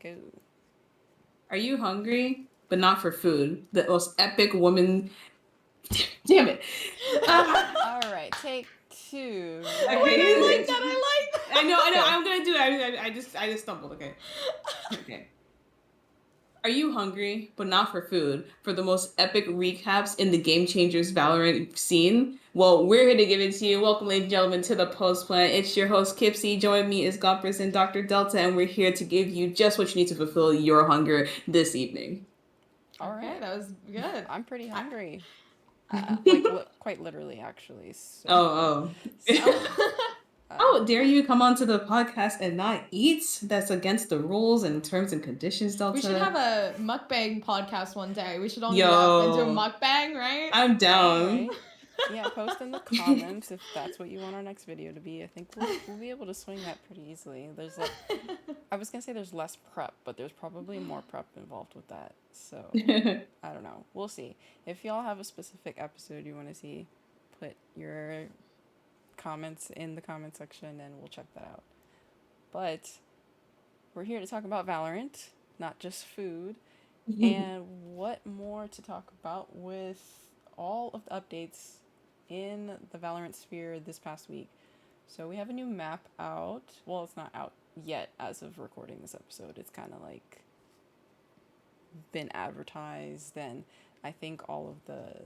go. Are you hungry, but not for food? The most epic woman. Damn it. All right, take two. Okay. Wait, I like that. I like that. I know. I'm gonna do it. I just stumbled. Okay. Are you hungry, but not for food, for the most epic recaps in the Game Changers Valorant scene? Well, we're here to give it to you. Welcome, ladies and gentlemen, to the Post Plan. It's your host, Kpsy. Join me is Gompers and drDelta, and we're here to give you just what you need to fulfill your hunger this evening. All right, Okay, that was good. I'm pretty hungry. Quite literally, actually. So, Oh. How dare you come onto the podcast and not eat? That's against the rules and terms and conditions, Delta. We should have a mukbang podcast one day. We should all meet Yo. up and do a mukbang, right? I'm down. Right. Yeah, post in the comments if that's what you want our next video to be. I think we'll be able to swing that pretty easily. There's I was gonna say there's less prep, but there's probably more prep involved with that. So I don't know. We'll see. If y'all have a specific episode you want to see, put your comments in the comment section and we'll check that out. But we're here to talk about Valorant, not just food. And what more to talk about with all of the updates in the Valorant sphere this past week. So we have a new map out. Well, it's not out yet as of recording this episode. It's kind of like been advertised, and I think all of the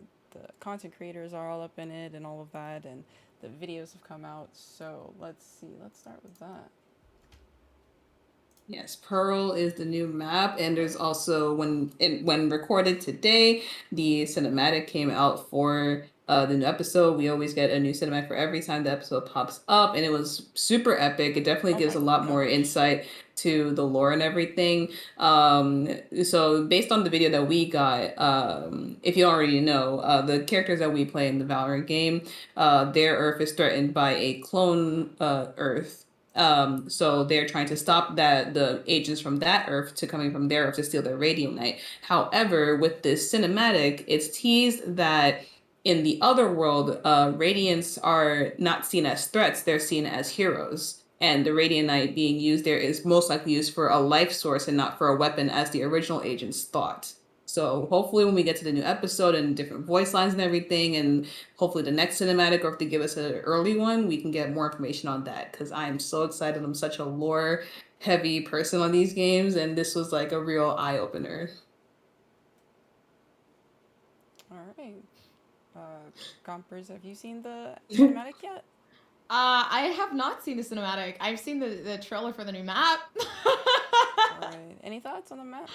content creators are all up in it and all of that, and the videos have come out. So let's see. Let's start with that. Yes, Pearl is the new map, and there's also when recorded today, the cinematic came out for the new episode. We always get a new cinematic for every time the episode pops up, and it was super epic. It definitely gives a lot more insight to the lore and everything. So based on the video that we got, if you already know, the characters that we play in the Valorant game, their Earth is threatened by a clone Earth. So they're trying to stop the agents from that Earth to coming from their Earth to steal their Radiant. However, with this cinematic, it's teased that in the other world, Radiants are not seen as threats; they're seen as heroes. And the Radiant Knight being used there is most likely used for a life source and not for a weapon, as the original agents thought. So hopefully when we get to the new episode and different voice lines and everything, and hopefully the next cinematic, or if they give us an early one, we can get more information on that, because I am so excited. I'm such a lore heavy person on these games, and this was like a real eye-opener. All right. Gompers, have you seen the cinematic yet? I have not seen the cinematic. I've seen the trailer for the new map. All right. Any thoughts on the map?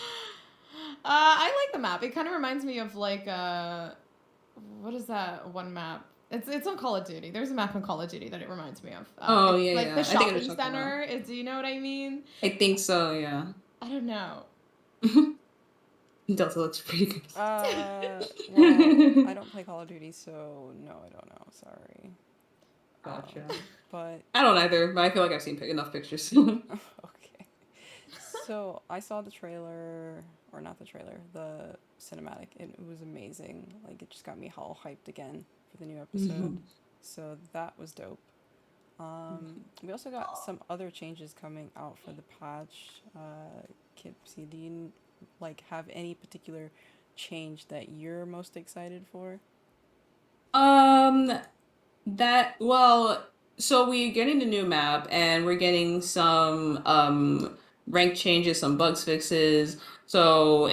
I like the map. It kind of reminds me of like what is that one map? It's on Call of Duty. There's a map in Call of Duty that it reminds me of. Like the shopping center. Do you know what I mean? I think so. Yeah. I don't know. Delta looks pretty good. Well, I don't play Call of Duty, so no, I don't know. Sorry. Gotcha. But I don't either, but I feel like I've seen enough pictures. okay. So I saw the trailer, or not the trailer, the cinematic. It was amazing. Like, it just got me all hyped again for the new episode. So that was dope. We also got some other changes coming out for the patch. Kpsy, do you have any particular change that you're most excited for? So we're getting the new map, and we're getting some rank changes, some bugs fixes. So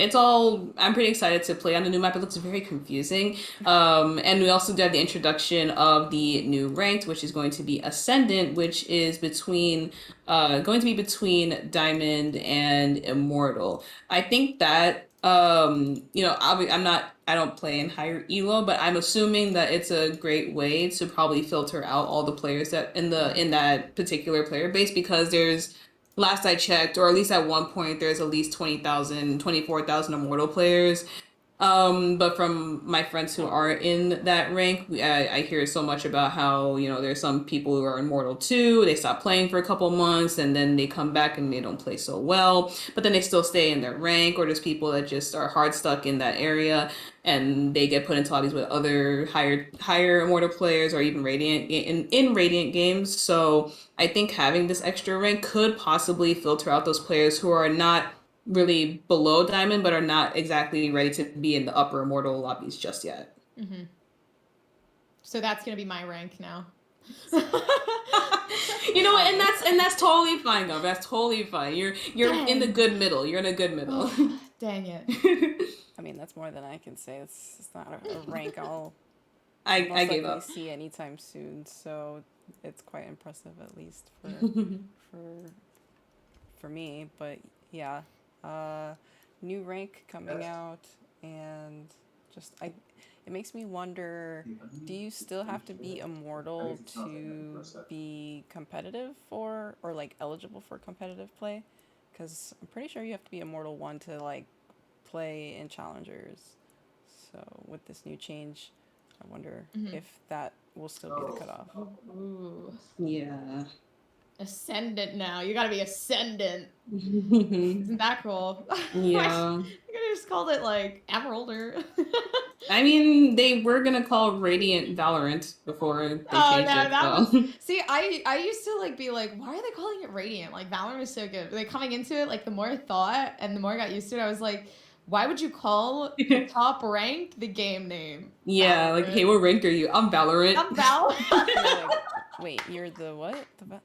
I'm pretty excited to play on the new map. It looks very confusing. And we also do have the introduction of the new ranked, which is going to be Ascendant, which is going to be between Diamond and Immortal. I think that, I don't play in higher elo, but I'm assuming that it's a great way to probably filter out all the players that in that particular player base, because last I checked, or at least at one point, there's at least 20,000, 24,000 Immortal players. But from my friends who are in that rank, I hear so much about how, there's some people who are Immortal 2, they stop playing for a couple months and then they come back and they don't play so well, but then they still stay in their rank, or there's people that just are hard stuck in that area and they get put into lobbies with other higher Immortal players or even Radiant in Radiant games. So I think having this extra rank could possibly filter out those players who are not really below diamond but are not exactly ready to be in the upper immortal lobbies just yet. Mm-hmm. So that's gonna be my rank now. You know what, and that's totally fine though. That's totally fine. You're in the good middle. You're in a good middle. Oh, dang it. I mean, that's more than I can say. It's not a rank I most gave likely up. see anytime soon. So it's quite impressive, at least for me. But yeah, new rank coming out, and it makes me wonder, do you still have to be immortal to be competitive or like eligible for competitive play? Because I'm pretty sure you have to be immortal 1 to like play in challengers. So with this new change, I wonder if that will still be the cutoff. Ooh. Yeah. Ascendant now. You gotta be ascendant. Isn't that cool? Yeah. You could have just called it like Emerald or. I mean, they were gonna call Radiant Valorant before they changed it. That So. was. See, I used to like be like, why are they calling it Radiant? Like Valorant is so good. Like coming into it, like the more I thought and the more I got used to it, I was like, why would you call the top rank the game name? Yeah, Valorant? like, hey, what rank are you? I'm Valorant. I'm Valorant. You're like, wait, you're the what? The Valorant.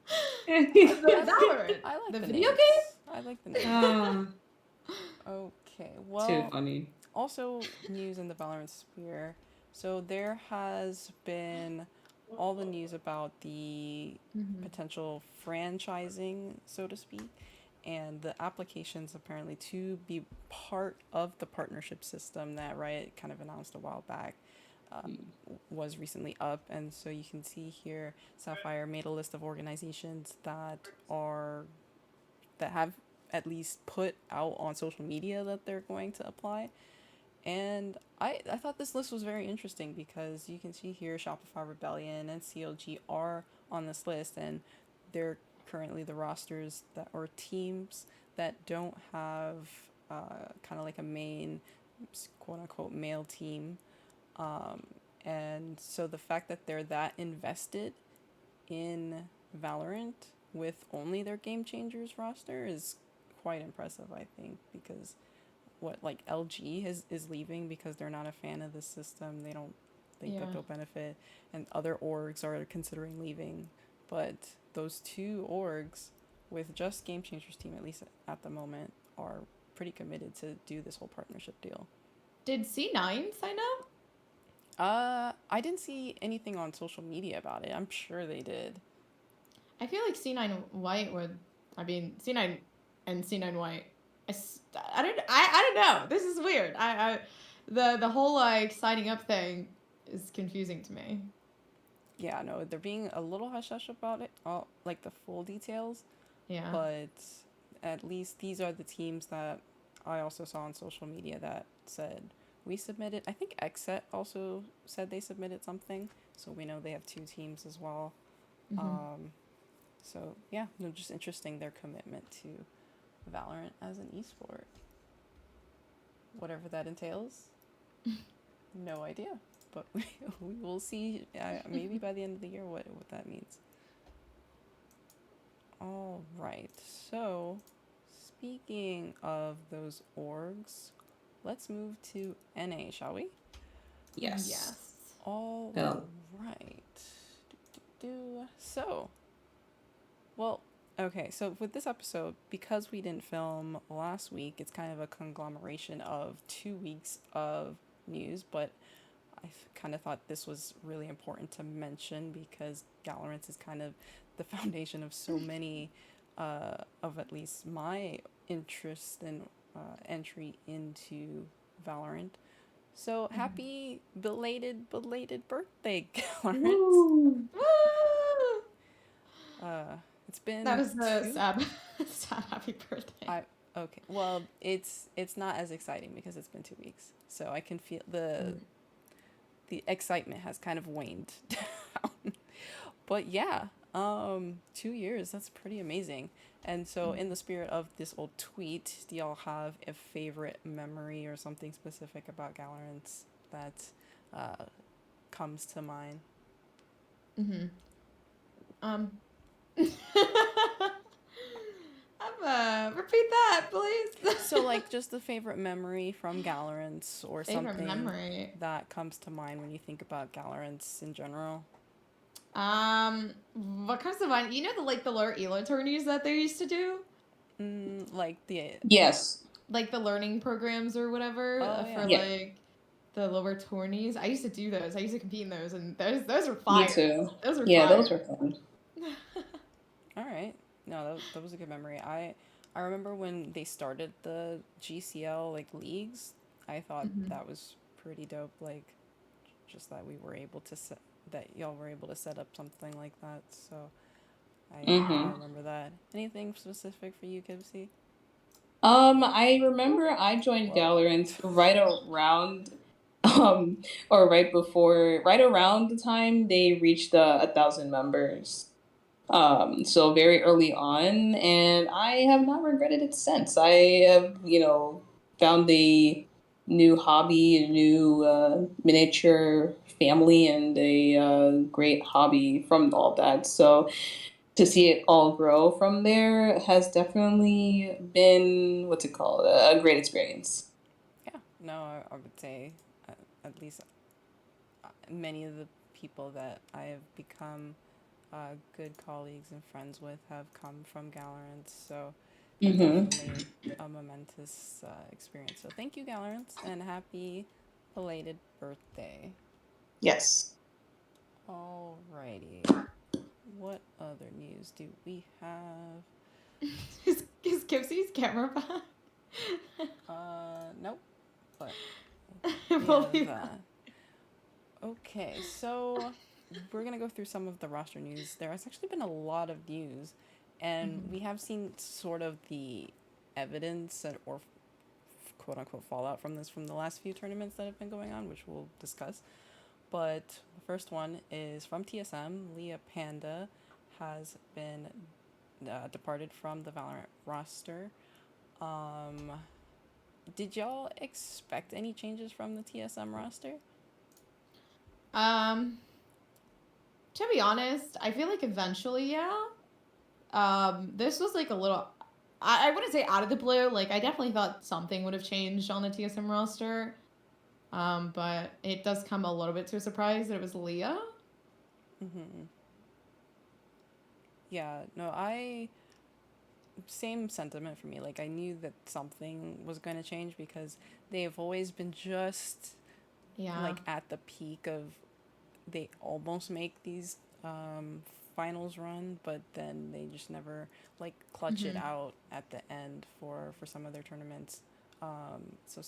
I like the the video names. game. I like the name. Okay, well, Too funny. also news in the Valorant sphere. So there has been all the news about the potential franchising, so to speak, and the applications apparently to be part of the partnership system that Riot kind of announced a while back was recently up. And so you can see here, Sapphire made a list of organizations that have at least put out on social media that they're going to apply. And I thought this list was very interesting because you can see here Shopify Rebellion and CLG are on this list, and they're currently the rosters that or teams that don't have kind of like a main quote unquote male team. And so the fact that they're that invested in Valorant with only their Game Changers roster is quite impressive, I think, because like LG is leaving because they're not a fan of the system. They don't think that they'll benefit, and other orgs are considering leaving. But those two orgs with just Game Changers team, at least at the moment, are pretty committed to do this whole partnership deal. Did C9 sign up? I didn't see anything on social media about it. I'm sure they did. I feel like C9 White would. I mean, C9 and C9 White. I don't know. This is weird. The whole like signing up thing is confusing to me. Yeah, no, they're being a little hush hush about it, like the full details. Yeah. But at least these are the teams that I also saw on social media that said we submitted. I think XSET also said they submitted something, so we know they have 2 teams as well. So yeah, no, just interesting their commitment to Valorant as an esport. Whatever that entails, no idea. But we will see maybe by the end of the year what that means. All right. So speaking of those orgs, let's move to NA, shall we? Yes. All right. So, well, okay, so with this episode, because we didn't film last week, it's kind of a conglomeration of 2 weeks of news, but I kind of thought this was really important to mention because Galorants is kind of the foundation of so many of at least my interest and entry into Valorant. So happy belated birthday, Galorants! It's been that was a sad happy birthday. Okay. Well, it's not as exciting because it's been 2 weeks, so I can feel the excitement has kind of waned down. But yeah, 2 years, that's pretty amazing. And so, in the spirit of this old tweet, do y'all have a favorite memory or something specific about Galorants that uh, comes to mind? Mm-hmm. Um. Repeat that, please. So, like, just the favorite memory from Galorants or Favorite something memory. that comes to mind when you think about Galorants in general. What comes to mind? You know the lower ELO tourneys that they used to do? Like the Yes. Like the learning programs or whatever oh for yeah. Yeah. like the lower tourneys. I used to do those. I used to compete in those, and those were Me fire. too. Those were Yeah, fire. those were fun. All right. No, that was a good memory. I remember when they started the GCL like leagues. I thought Mhm. that was pretty dope. Like, just that we were able to set that y'all were able to set up something like that. So I Mm-hmm. remember that. Anything specific for you, Kipsy? I remember I joined Whoa. Galorant right around, um, or right before, right around the time they reached 1,000 members. So very early on, and I have not regretted it since. I have, found a new hobby, a new miniature family, and a great hobby from all that. So to see it all grow from there has definitely been what's it called, a great experience. Yeah. No, I would say at least many of the people that I have become good colleagues and friends with have come from Galorants. So Mm-hmm. definitely a momentous experience. So thank you, Galorants, and happy belated birthday. Yes. Alrighty. What other news do we have? Is Kipsy's camera back? Nope. But we We'll have leave that. Okay, so we're gonna go through some of the roster news. There has actually been a lot of news, and Mhm. we have seen sort of the evidence or quote unquote fallout from this from the last few tournaments that have been going on, which we'll discuss. But the first one is from TSM. Leah Panda has been departed from the Valorant roster. Um, did y'all expect any changes from the TSM roster? Um, to be honest, I feel like eventually, yeah. This was like a little. I wouldn't say out of the blue. Like I definitely thought something would have changed on the TSM roster. But it does come a little bit to a surprise that it was Leah. Mm-hmm. Yeah, no, same sentiment for me. Like, I knew that something was going to change because they've always been just Yeah. like at the peak of they almost make these finals run, but then they just never like clutch it Mm-hmm. out at the end for some of their tournaments. So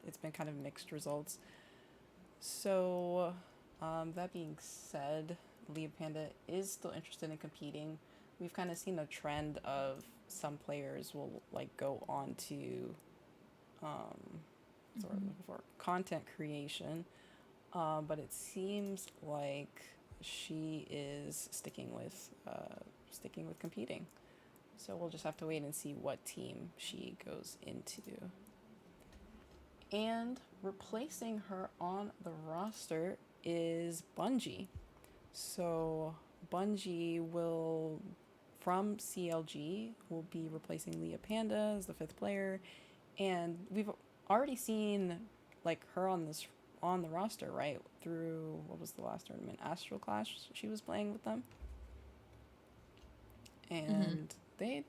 it's been kind of mixed results. So that being said, Leah Panda is still interested in competing. We've kind of seen a trend of some players will like go on to sort of Mm-hmm. for content creation, but it seems like she is sticking with competing. So we'll just have to wait and see what team she goes into. And replacing her on the roster is Bungie. So Bungie will, from CLG, will be replacing Leah Panda as the fifth player, and we've already seen like her on the roster, right? Through what was the last tournament? Astral Clash. She was playing with them, Mm-hmm. and they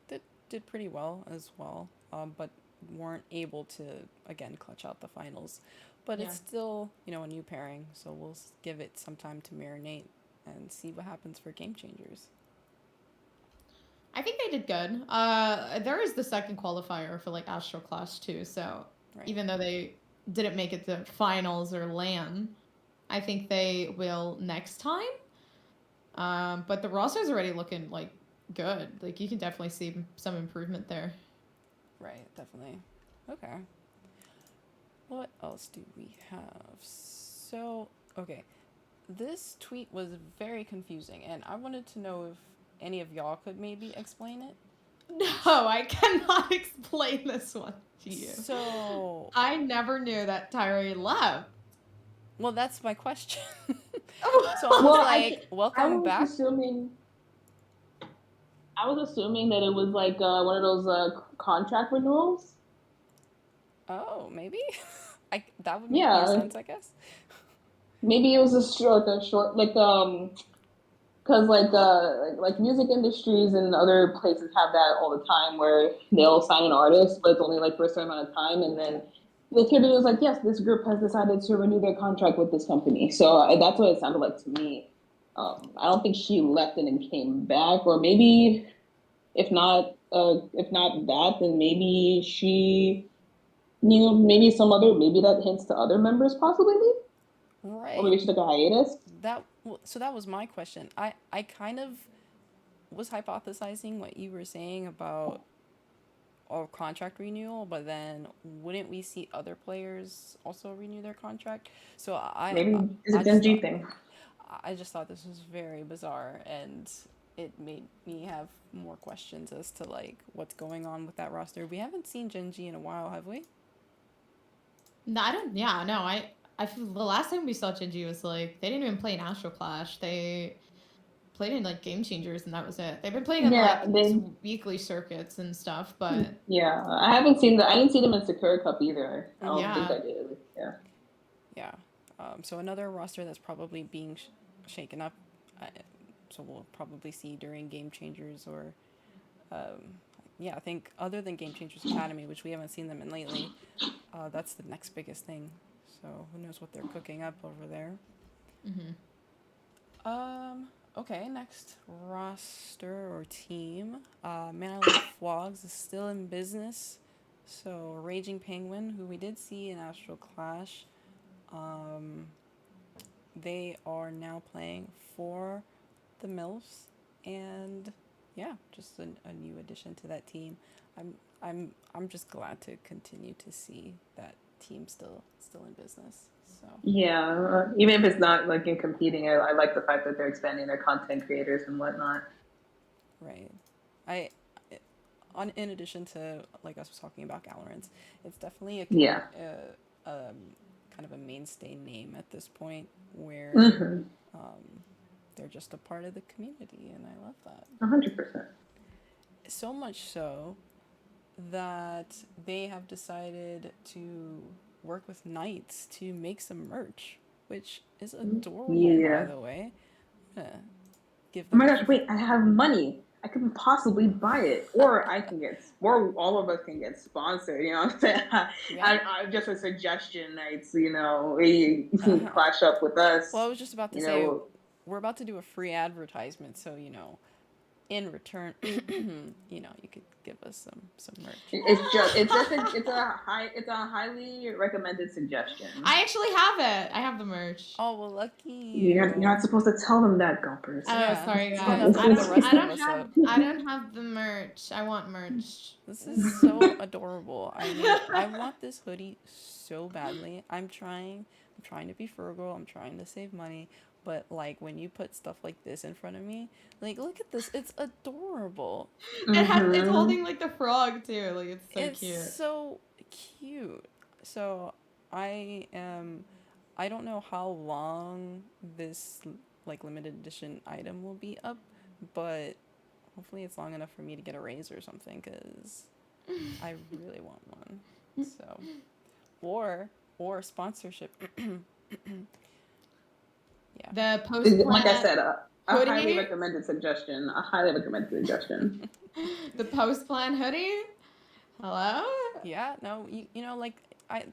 did pretty well as well, but weren't able to again clutch out the finals. But Yeah. it's still a new pairing, so we'll give it some time to marinate and see what happens for Game Changers. I think they did good. There is the second qualifier for like Astral Clash too. So Right. even though they didn't make it to finals or LAN, I think they will next time. But the roster's already looking like good. Like you can definitely see some improvement there. Right, definitely. Okay. What else do we have? So, okay. This tweet was very confusing, and I wanted to know if any of y'all could maybe explain it. No, I cannot explain this one to you. So I never knew that Tyree left. well, that's my question. Oh. So I was like, welcome back. I was assuming that it was like one of those contract renewals. Oh, maybe. That would make more sense, I guess. Maybe it was a short, because like music industries and other places have that all the time where they'll sign an artist, but it's only like for a certain amount of time, and then the kid was like, yes, this group has decided to renew their contract with this company. So that's what it sounded like to me. I don't think she left and then came back, or maybe if not that, then maybe she, maybe maybe that hints to other members possibly leave. Right. Or maybe she took a hiatus. So that was my question. I kind of was hypothesizing what you were saying about a contract renewal, but then wouldn't we see other players also renew their contract? So Maybe it's a Gen G thing. I just thought this was very bizarre, and it made me have more questions as to like what's going on with that roster. We haven't seen Gen G in a while, have we? No, I don't. Yeah, no. I feel the last time we saw Gen G was like they didn't even play in Astral Clash. They played in like Game Changers, and that was it. They've been playing in weekly circuits and stuff, but yeah, I didn't see them in Sakura Cup either. I don't think I did. Yeah. Yeah. So another roster that's probably being shaken up. So we'll probably see during Game Changers or, yeah, I think other than Game Changers Academy, which we haven't seen them in lately, that's the next biggest thing. So who knows what they're cooking up over there. Okay, next roster or team. Manly Flogs is still in business. So Raging Penguin, who we did see in Astral Clash, they are now playing for the MILFs, and yeah, just a new addition to that team. I'm just glad to continue to see that team still in business. So yeah, even if it's not like in competing, I like the fact that they're expanding their content creators and whatnot. Right, in addition to like us talking about Galorants, it's definitely a kind of a mainstay name at this point where they're just a part of the community, and I love that. 100%. So much so that they have decided to work with Knights to make some merch, which is adorable, by the way. I'm gonna give them. Oh my gosh! Wait, I have money. I could possibly buy it, or or all of us can get sponsored. You know what I'm saying? Yeah. I'm just a suggestion. Knights, you can clash up with us. Well, I was just about to say we're about to do a free advertisement, so in return, you could give us some merch. It's a highly recommended suggestion. I actually have it. I have the merch. Oh well, lucky you. You're not supposed to tell them that, Gompers. Oh, sorry guys. I don't have the merch. I want merch. This is so adorable. I want this hoodie so badly. I'm trying to be frugal. I'm trying to save money. But like when you put stuff like this in front of me, like look at this, it's adorable. It's holding like the frog too, like it's cute. It's so cute. So I don't know how long this like limited edition item will be up, but hopefully it's long enough for me to get a raise or something, because I really want one. So or sponsorship. Yeah. The post like I said, a highly recommended suggestion. The post plan hoodie. Hello. Yeah. No. Like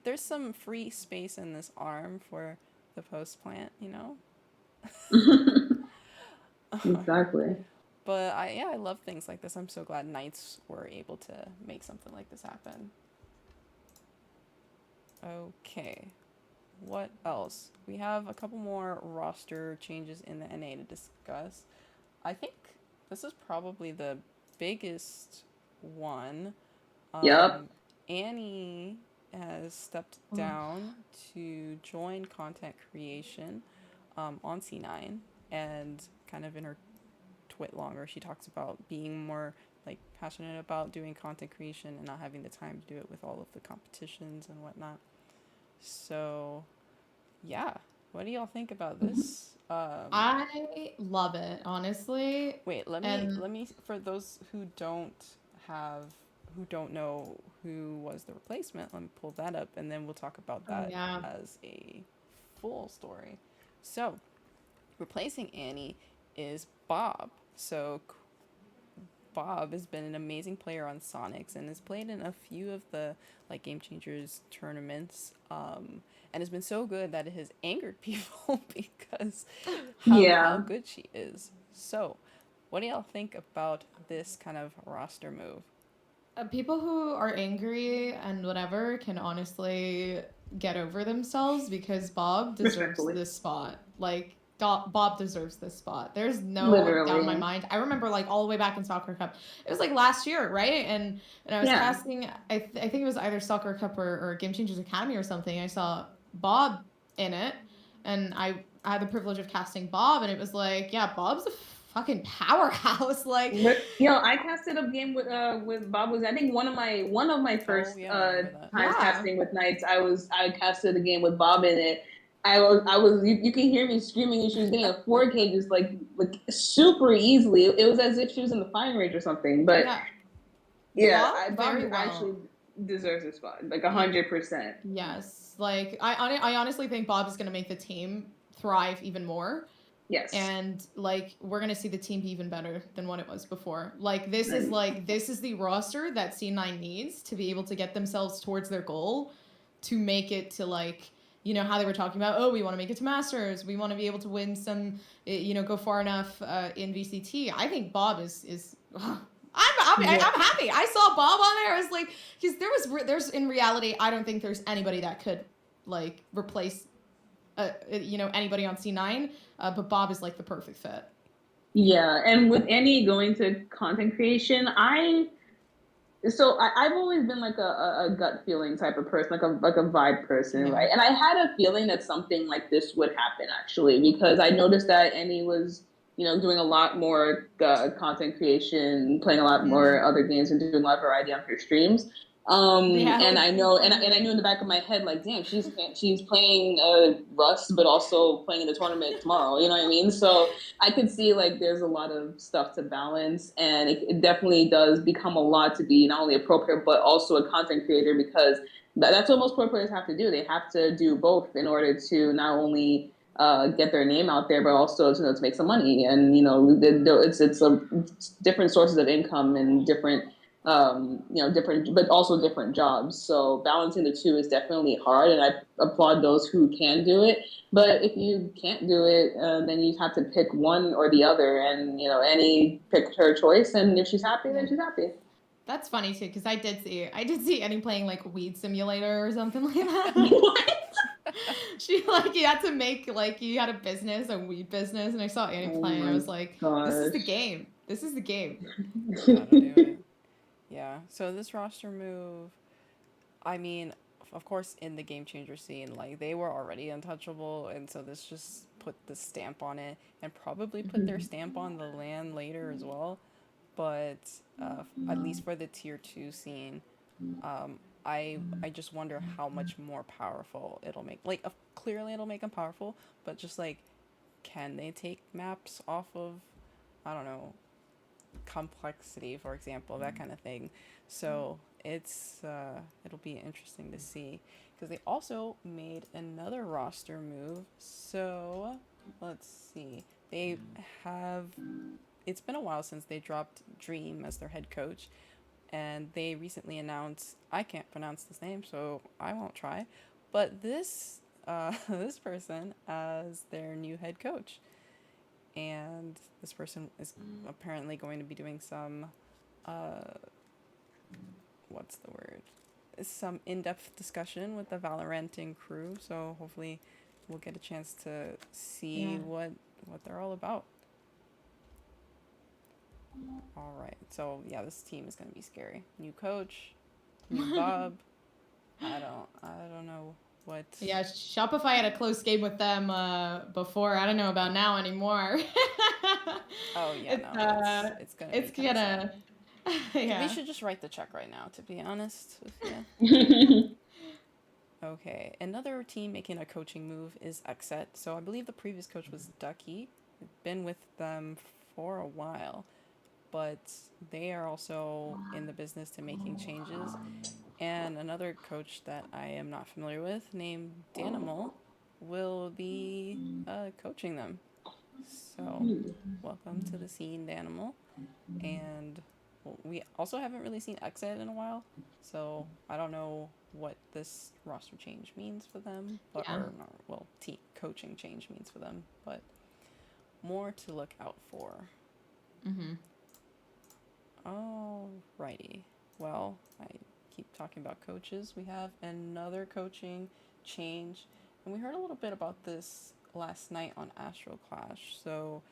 there's some free space in this arm for the post plant. Exactly. But I love things like this. I'm so glad Knights were able to make something like this happen. Okay. What else? We have a couple more roster changes in the NA to discuss. I think this is probably the biggest one. Yep. Annie has stepped down to join content creation on C9, and kind of in her twit longer, she talks about being more like passionate about doing content creation and not having the time to do it with all of the competitions and whatnot. So, yeah, what do y'all think about this? I love it, honestly. Wait, let me for those who don't know who was the replacement, let me pull that up and then we'll talk about that as a full story. So, replacing Annie is Bob. So Bob has been an amazing player on Sonics and has played in a few of the like Game Changers tournaments, and has been so good that it has angered people because how good she is. So, what do y'all think about this kind of roster move? People who are angry and whatever can honestly get over themselves because Bob deserves this spot. Like, Bob deserves this spot. There's no doubt in my mind. I remember like all the way back in Sakura Cup. It was like last year, right? And I was casting, I think it was either Sakura Cup or Game Changers Academy or something. I saw Bob in it, and I had the privilege of casting Bob, and it was like, yeah, Bob's a fucking powerhouse. Like, I casted a game with Bob. Was I think one of my first times casting with Knights. I casted a game with Bob in it. I was you can hear me screaming, and she was getting a 4K just like super easily. It was as if she was in the firing range or something. But Bob actually deserves a spot, like 100%. Yes, like I honestly think Bob is gonna make the team thrive even more. Yes. And like we're gonna see the team be even better than what it was before. Like this is the roster that C9 needs to be able to get themselves towards their goal, to make it to like, you know, how they were talking about, oh, we want to make it to Masters, we want to be able to win some, you know, go far enough in VCT. I think Bob is I'm happy. I saw Bob on there. I was like, because there's in reality, I don't think there's anybody that could like replace you know, anybody on C9, but Bob is like the perfect fit. Yeah, and with Annie going to content creation, I've always been like a gut feeling type of person, like a vibe person, right? And I had a feeling that something like this would happen actually, because I noticed that Annie was, you know, doing a lot more content creation, playing a lot more other games, and doing a lot of variety on her streams. And I know, and I knew in the back of my head, like, damn, she's playing Rust, but also playing in the tournament tomorrow. You know what I mean? So I could see like there's a lot of stuff to balance, and it definitely does become a lot to be not only a pro player but also a content creator, because that's what most pro players have to do. They have to do both in order to not only get their name out there, but also to make some money. And you know, it's different sources of income and different. Different, but also different jobs. So balancing the two is definitely hard, and I applaud those who can do it. But if you can't do it, then you have to pick one or the other. And you know, Annie picked her choice, and if she's happy, then she's happy. That's funny too, because I did see Annie playing like Weed Simulator or something like that. What? She like you had to make like you had a weed business, and I saw Annie playing. And I was like, this is the game. This is the game. Gotta do it. Yeah, so this roster move, I mean, of course, in the Game Changer scene, like, they were already untouchable, and so this just put the stamp on it, and probably put their stamp on the LAN later as well, but at least for the Tier 2 scene, I just wonder how much more powerful it'll make. Like, clearly it'll make them powerful, but just, like, can they take maps off of, I don't know, complexity, for example, that kind of thing. So it'll be interesting to see, because they also made another roster move. So let's see, it's been a while since they dropped Dream as their head coach, and they recently announced, I can't pronounce this name, so I won't try, but this this person as their new head coach. And this person is apparently going to be doing some, some in-depth discussion with the Valorant crew. So hopefully we'll get a chance to see what they're all about. All right. So yeah, this team is going to be scary. New coach, new Bob. I don't know what. Yeah, Shopify had a close game with them before. I don't know about now anymore. Oh yeah, it's gonna be it's kind of gonna sad. We yeah. should just write the check right now, to be honest with you. Okay, another team making a coaching move is XSET. So I believe the previous coach was Ducky. Been with them for a while, but they are also in the business to making changes. And another coach that I am not familiar with, named Danimal, will be coaching them. So, welcome to the scene, Danimal. And we also haven't really seen XSET in a while, so I don't know what this roster change means for them, but team coaching change means for them, but more to look out for. Alrighty. Well, I keep talking about coaches. We have another coaching change, and we heard a little bit about this last night on Astral Clash. So,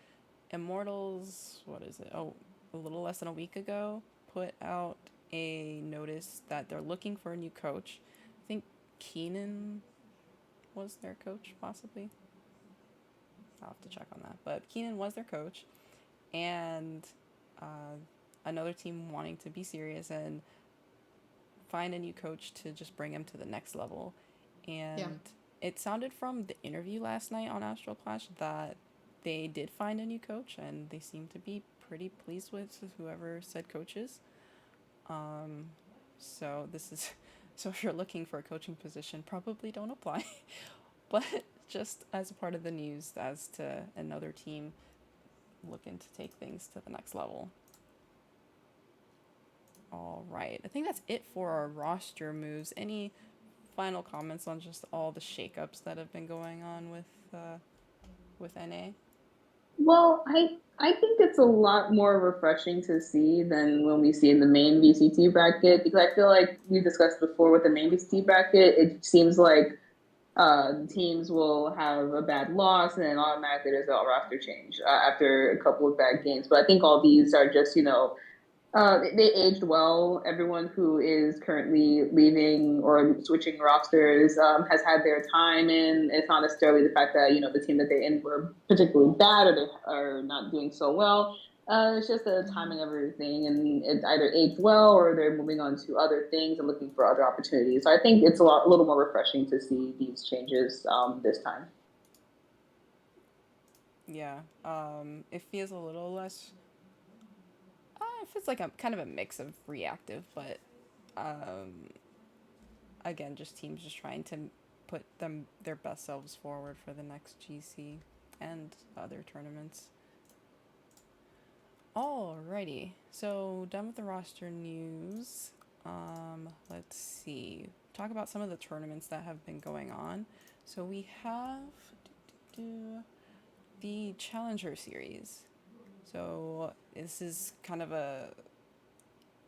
Immortals, what is it? Oh, a little less than a week ago, put out a notice that they're looking for a new coach. I think Keenan was their coach, possibly. I'll have to check on that. But Keenan was their coach, and another team wanting to be serious and find a new coach to just bring him to the next level. And it sounded from the interview last night on Astral Clash that they did find a new coach, and they seem to be pretty pleased with whoever said coaches. So if you're looking for a coaching position, probably don't apply. But just as a part of the news, as to another team looking to take things to the next level. All right, I think that's it for our roster moves. Any final comments on just all the shakeups that have been going on with NA? Well, I think it's a lot more refreshing to see than when we see in the main VCT bracket, because I feel like we discussed before with the main VCT bracket, it seems like teams will have a bad loss and then automatically there's a roster change after a couple of bad games. But I think all these are just, they aged well. Everyone who is currently leaving or switching rosters has had their time in. It's not necessarily the fact that, the team that they're in were particularly bad or they are not doing so well. It's just the timing of everything, and it either aged well or they're moving on to other things and looking for other opportunities. So I think it's a little more refreshing to see these changes this time. Yeah, it feels a little less. It feels like a kind of a mix of reactive, but again, just teams just trying to put their best selves forward for the next GC and other tournaments. Alrighty, so done with the roster news. Let's see. Talk about some of the tournaments that have been going on. So we have the Challenger series. So this is kind of a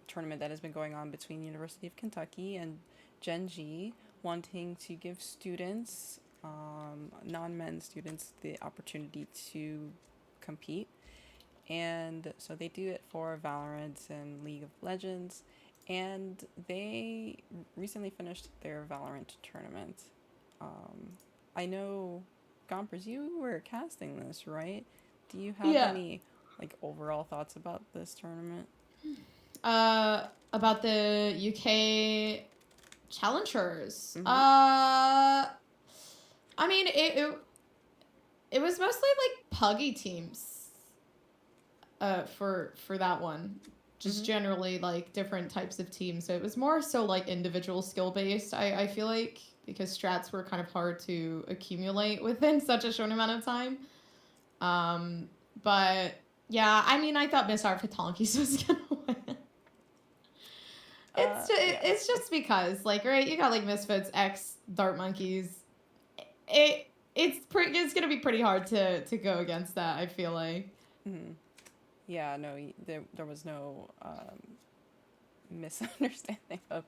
tournament that has been going on between University of Kentucky and Gen G, wanting to give students, non-men students, the opportunity to compete. And so they do it for Valorant and League of Legends, and they recently finished their Valorant tournament. I know, Gompers, you were casting this, right? Do you have any overall thoughts about this tournament? About the UK ChallengHERs. Mm-hmm. I mean, it was mostly puggy teams. For that one, just generally different types of teams. So it was more so individual skill based. I feel like, because strats were kind of hard to accumulate within such a short amount of time. But yeah, I mean, I thought Miss Art Fatankis was gonna win. It's just because right, you got Misfits, X, Dart Monkeys. It's gonna be pretty hard to go against that, I feel like. Mm-hmm. Yeah, no, there was no misunderstanding of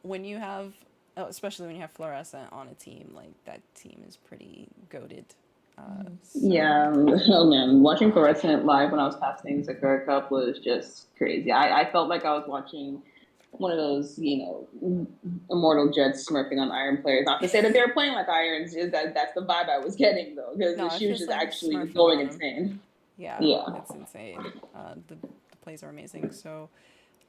when you have, especially when you have Fluorescent on a team, that team is pretty goated. Yeah, oh man, watching Fluorescent live when I was casting Sakura Cup was just crazy. I felt like I was watching one of those, immortal Jets smurfing on Iron players. Not to say that they were playing like Irons, just that's the vibe I was getting though, because No, she it was feels just like actually Smurfing going on him. insane. Yeah, Yeah. it's insane. The plays are amazing. So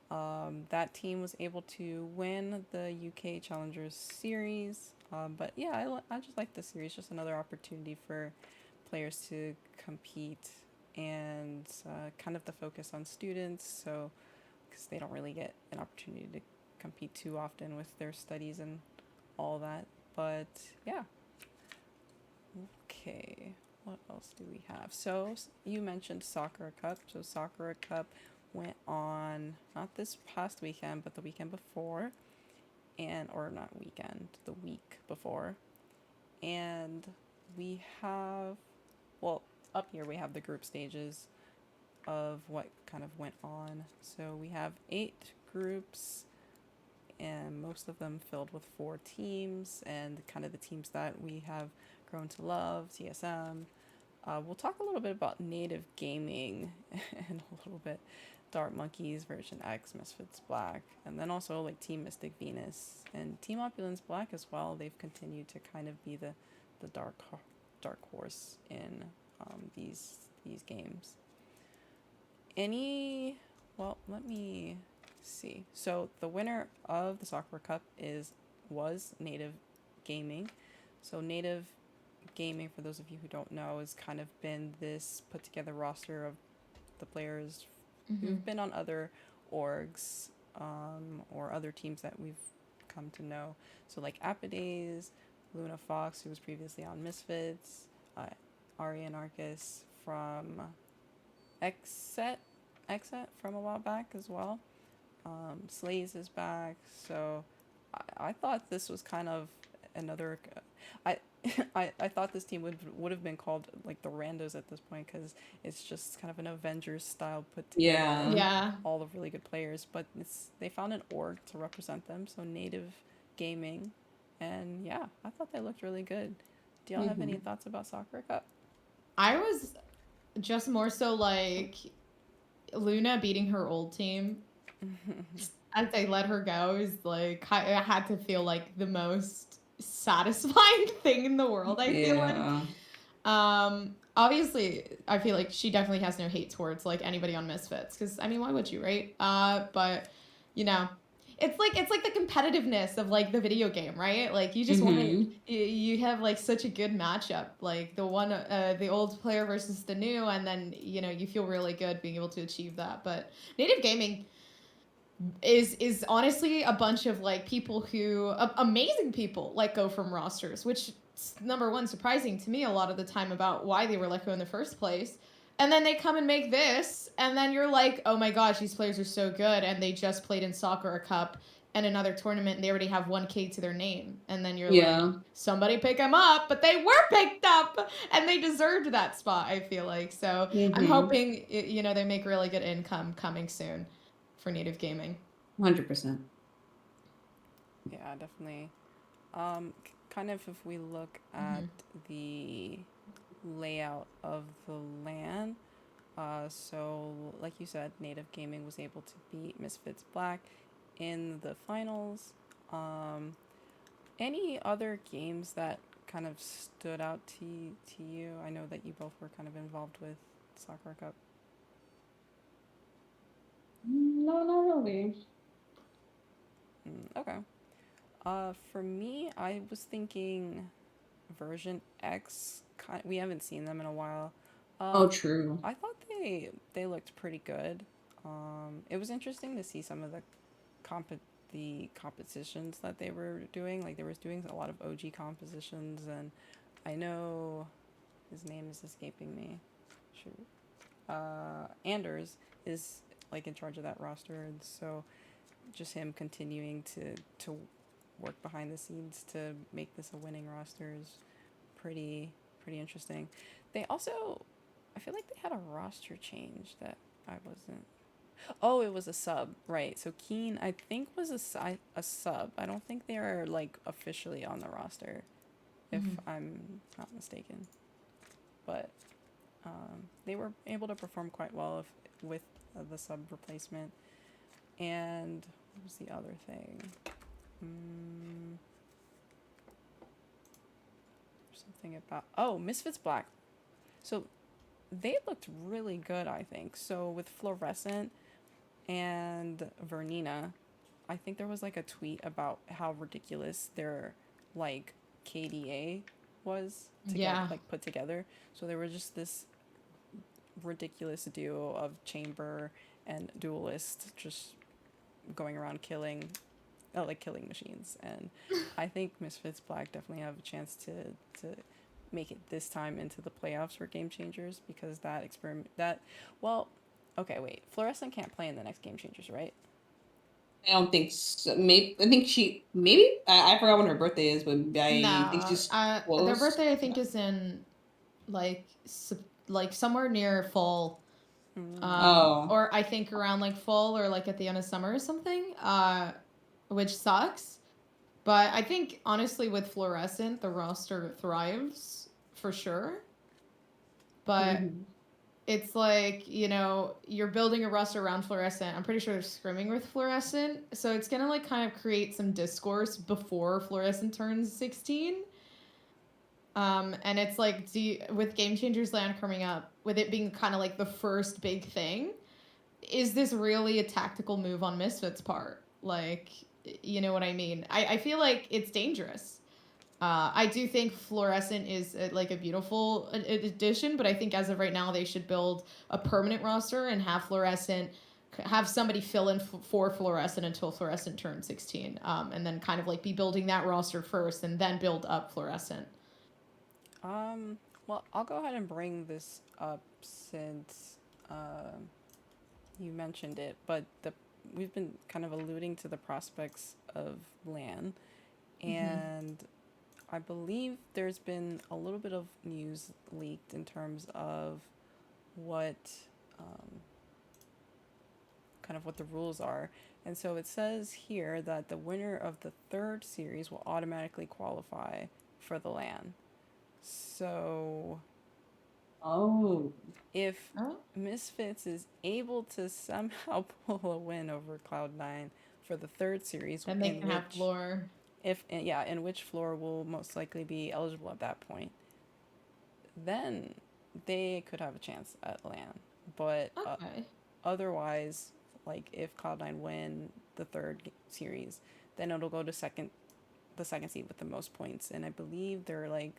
that team was able to win the UK Challengers series. But yeah, I just like this series. Just another opportunity for players to compete and kind of the focus on students. So because they don't really get an opportunity to compete too often with their studies and all that. But yeah. Okay. What else do we have? So you mentioned Sakura Cup. So Sakura Cup went on not this past weekend, but the weekend before, and or not weekend, the week before, and we have, well, up here we have the group stages of what kind of went on. So we have 8 groups, and most of them filled with 4 teams, and kind of the teams that we have grown to love, TSM. We'll talk a little bit about native gaming and a little bit Dart Monkeys, Version X, Misfits Black, and then also like Team Mystic Venus and Team Opulence Black as well. They've continued to kind of be the dark horse in these games. Let me see. So the winner of the Sakura Cup was Native Gaming. So Native Gaming, for those of you who don't know, has kind of been this put together roster of the players who've been on other orgs or other teams that we've come to know. So like Apadays, Luna Fox, who was previously on Misfits, Ari Anarchus from XSET from a while back as well. Slays is back, so I thought this was kind of another. I thought this team would have been called like the Randos at this point, because it's just kind of an Avengers style put together. Yeah. All of really good players, but they found an org to represent them, so Native Gaming, and yeah, I thought they looked really good. Do y'all have any thoughts about Sakura Cup? I was just more so like Luna beating her old team as they let her go is like, I had to feel like the most satisfying thing in the world, I feel like. Obviously I feel like she definitely has no hate towards like anybody on Misfits, because I mean, why would you, right? But you know, it's like the competitiveness of like the video game, right? Like you just want to, you have like such a good matchup, like the old player versus the new, and then you feel really good being able to achieve that. But Native Gaming is honestly a bunch of like people who amazing people like go from rosters, which number one, surprising to me a lot of the time about why they were let go in the first place. And then they come and make this, and then you're like, oh my gosh, these players are so good, and they just played in Sakura Cup and another tournament, and they already have 1K to their name. And then you're like, somebody pick them up, but they were picked up, and they deserved that spot, I feel like. So I'm hoping, they make really good income coming soon for Native Gaming. 100%. Yeah, definitely. Kind of if we look at the layout of the LAN, so like you said, Native Gaming was able to beat Misfits Black in the finals. Any other games that kind of stood out to you? I know that you both were kind of involved with Sakura Cup. No, not really. Okay. For me, I was thinking Version X. We haven't seen them in a while. True. I thought they looked pretty good. It was interesting to see some of the compositions that they were doing. Like they were doing a lot of OG compositions, and I know his name is escaping me. Shoot. Anders is like in charge of that roster, and so just him continuing to work behind the scenes to make this a winning roster is pretty interesting. They also, I feel like they had a roster change that I wasn't. Oh, it was a sub, right? So Keen, I think, was a sub. I don't think they are like officially on the roster, if I'm not mistaken. But they were able to perform quite well with the sub replacement. And what was the other thing? Something about, oh, Misfits Black. So they looked really good, I think. So with Fluorescent and Vernina, I think there was like a tweet about how ridiculous their like KDA was to get like put together. So they were just this ridiculous duo of Chamber and Duelist just going around killing machines. And I think Misfits Black definitely have a chance to make it this time into the playoffs for Game Changers, because that experiment okay, wait, Fluorescent can't play in the next Game Changers, right? I don't think so. Maybe I forgot when her birthday is, but I think she's close. Their birthday I think is in like somewhere near fall. Or I think around like fall or like at the end of summer or something, which sucks. But I think honestly with Fluorescent, the roster thrives for sure. But it's like, you know, you're building a roster around Fluorescent. I'm pretty sure they're scrimming with Fluorescent. So it's going to like kind of create some discourse before Fluorescent turns 16. And it's like, with Game Changers LAN coming up, with it being kind of like the first big thing, is this really a tactical move on Misfits' part? Like, you know what I mean? I feel like it's dangerous. I do think Fluorescent is like a beautiful addition, but I think as of right now, they should build a permanent roster and have Fluorescent, have somebody fill in for Fluorescent until Fluorescent turns 16, and then kind of like be building that roster first and then build up Fluorescent. Well, I'll go ahead and bring this up since you mentioned it, but we've been kind of alluding to the prospects of LAN, and I believe there's been a little bit of news leaked in terms of what kind of what the rules are. And so it says here that the winner of the third series will automatically qualify for the LAN. So if Misfits is able to somehow pull a win over Cloud9 for the third series, then they can have floor. In which floor will most likely be eligible at that point, then they could have a chance at LAN. But otherwise, like if Cloud9 win the third series, then it'll go to the second seed with the most points, and I believe they're like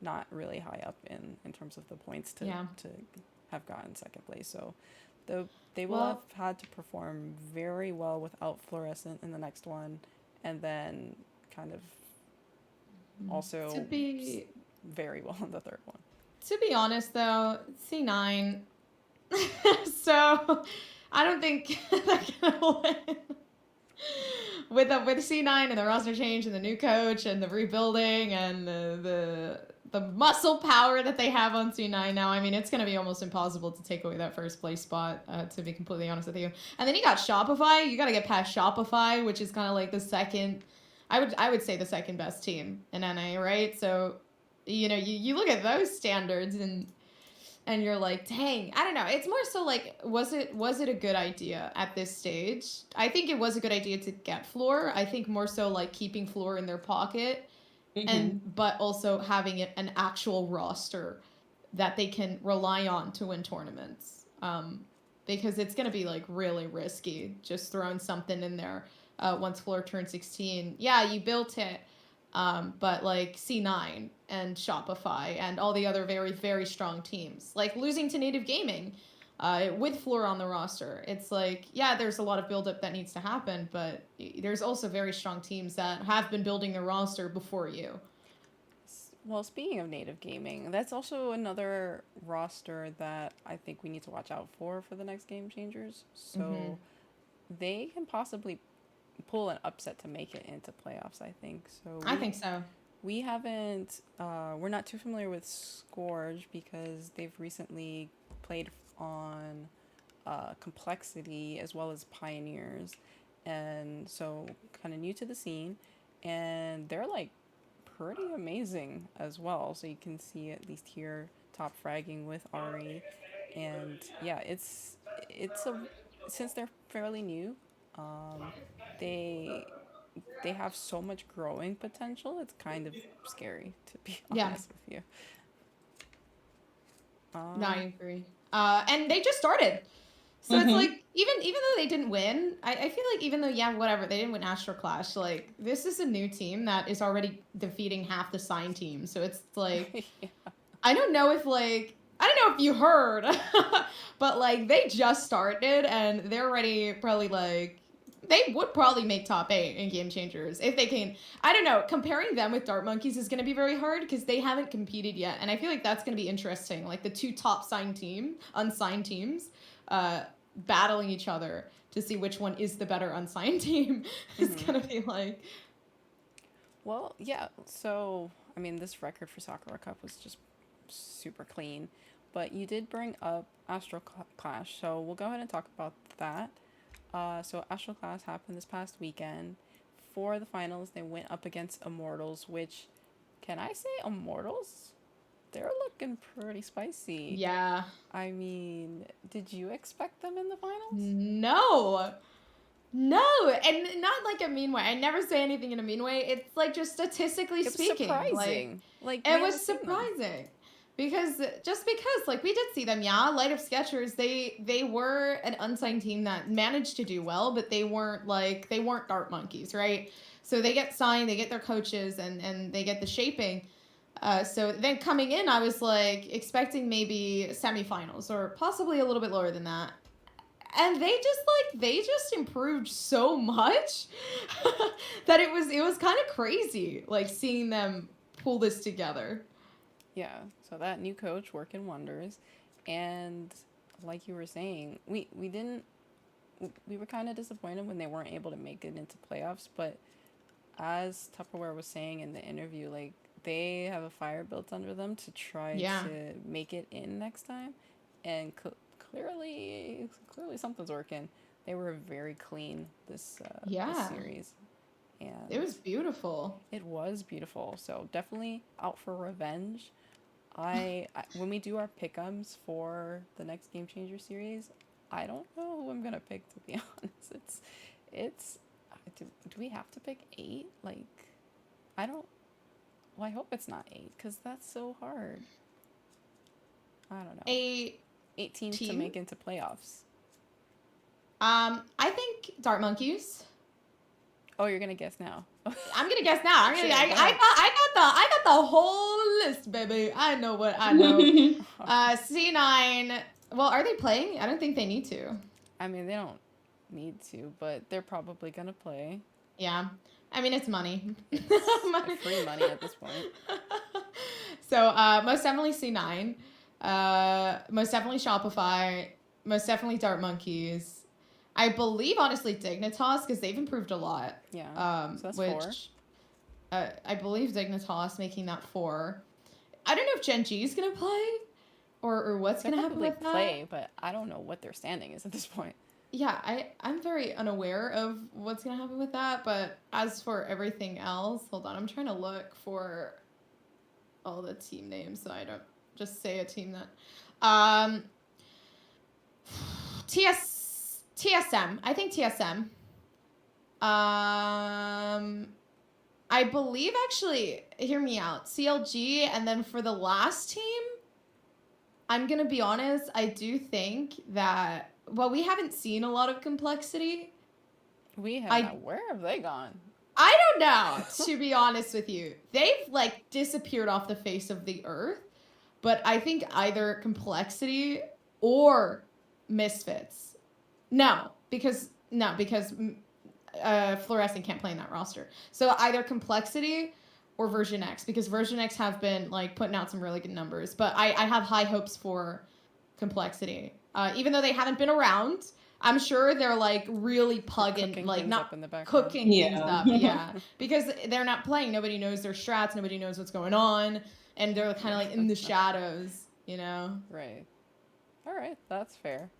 not really high up in terms of the points to have gotten second place. So they will have had to perform very well without Fluorescent in the next one, and then kind of also very well in the third one. To be honest though, C9 so I don't think they're gonna win. With C9 and the roster change and the new coach and the rebuilding and the muscle power that they have on C9 now, I mean, it's going to be almost impossible to take away that first place spot, to be completely honest with you. And then you got Shopify. You got to get past Shopify, which is kind of like the second, I would say the second best team in NA, right? So, you know, you look at those standards and you're like, dang, I don't know. It's more so like, was it a good idea at this stage? I think it was a good idea to get Floor. I think more so like keeping Floor in their pocket, but also having an actual roster that they can rely on to win tournaments. Because it's going to be like really risky just throwing something in there once Floor turns 16. Yeah, you built it. But like C9 and Shopify and all the other very, very strong teams, like losing to Native Gaming with Floor on the roster, it's like, yeah, there's a lot of buildup that needs to happen, but there's also very strong teams that have been building their roster before you. Well, speaking of Native Gaming, that's also another roster that I think we need to watch out for the next Game Changers. So they can possibly pull an upset to make it into playoffs, I think. I think so. We haven't, we're not too familiar with Scourge because they've recently played on Complexity as well as Pioneers. And so kind of new to the scene. And they're like pretty amazing as well. So you can see at least here top fragging with Ari. And yeah, it's since they're fairly new, they have so much growing potential. It's kind of scary, to be Yeah. honest with you. No, I agree. And they just started. So it's like, even though they didn't win, I feel like even though, yeah, whatever, they didn't win Astral Clash, like, this is a new team that is already defeating half the signed team. So it's like, Yeah. I don't know if, like, I don't know if you heard, but, like, they just started and they're already probably, like, they would probably make top 8 in Game Changers if they can. I don't know. Comparing them with Dart Monkeys is going to be very hard because they haven't competed yet. And I feel like that's going to be interesting. Like, the two top unsigned teams, battling each other to see which one is the better unsigned team is going to be like. Well, yeah. So, I mean, this record for Sakura Cup was just super clean. But you did bring up Astral Clash, so we'll go ahead and talk about that. So Astral Clash happened this past weekend. For the finals, they went up against Immortals, which, can I say Immortals? They're looking pretty spicy. Yeah. I mean, did you expect them in the finals? No, and not like a mean way. I never say anything in a mean way. It's like just statistically speaking, surprising. Like it was surprising. Because like we did see them, yeah. Light of Sketchers, they were an unsigned team that managed to do well, but they weren't Dart Monkeys, right? So they get signed, they get their coaches, and they get the shaping. So then coming in, I was like expecting maybe semifinals or possibly a little bit lower than that. And they just improved so much that it was kind of crazy, like seeing them pull this together. Yeah, so that new coach working wonders, and like you were saying, we were kind of disappointed when they weren't able to make it into playoffs, but as Tupperware was saying in the interview, like, they have a fire built under them to try to make it in next time, and clearly something's working. They were very clean this series. And it was beautiful. It was beautiful. So definitely out for revenge. I when we do our pick'ems for the next Game Changer series, I don't know who I'm gonna pick, to be honest. It's do we have to pick 8? Like, I don't. Well, I hope it's not 8 because that's so hard. I don't know. 8 teams to make into playoffs. I think Dart Monkeys. Oh, you're gonna guess now. I'm gonna guess now. I got the whole list, baby. I know what I know. C9. Well, are they playing? I don't think they need to. I mean, they don't need to, but they're probably gonna play. Yeah. I mean, it's money. It's free money at this point. So, most definitely C9. Most definitely Shopify. Most definitely Dart Monkeys. I believe, honestly, Dignitas, because they've improved a lot. Yeah. So that's 4. I believe Dignitas making that 4. I don't know if Gen G is going to play or what's going to happen with that. Play, but I don't know what their standing is at this point. Yeah, I'm very unaware of what's going to happen with that. But as for everything else, hold on. I'm trying to look for all the team names so I don't just say a team that... TSM. I think TSM. I believe, actually, hear me out. CLG, and then for the last team, I'm going to be honest, I do think that, well, we haven't seen a lot of complexity. We have Where have they gone? I don't know, to be honest with you. They've, like, disappeared off the face of the earth, but I think either complexity or Misfits. No, because Fluorescent can't play in that roster. So either Complexity or Version X, because Version X have been like putting out some really good numbers. But I have high hopes for Complexity. Even though they haven't been around, I'm sure they're like really plugging, like not cooking things up. Yeah, because they're not playing. Nobody knows their strats. Nobody knows what's going on, and they're kind of like in the shadows, you know? Right. All right, that's fair.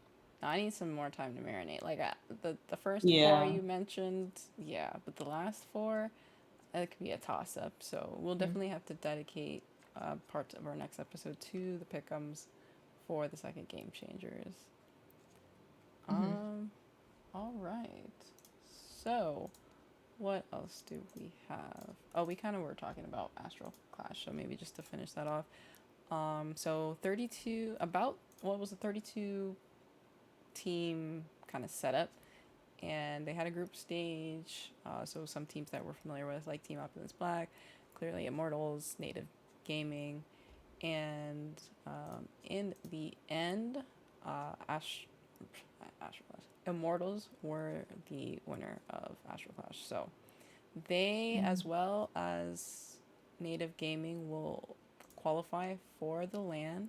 I need some more time to marinate. Like, the first 4 you mentioned, yeah, but the last 4, it could be a toss-up. So we'll definitely have to dedicate parts of our next episode to the pick'ems for the second Game Changers. All right. So, what else do we have? Oh, we kind of were talking about Astral Clash, so maybe just to finish that off. So 32, about, what was the 32 team kind of setup, and they had a group stage, so some teams that we're familiar with, like Team Opulence Black, clearly Immortals, Native Gaming, and in the end, Immortals were the winner of Astral Clash. So they, as well as Native Gaming, will qualify for the LAN.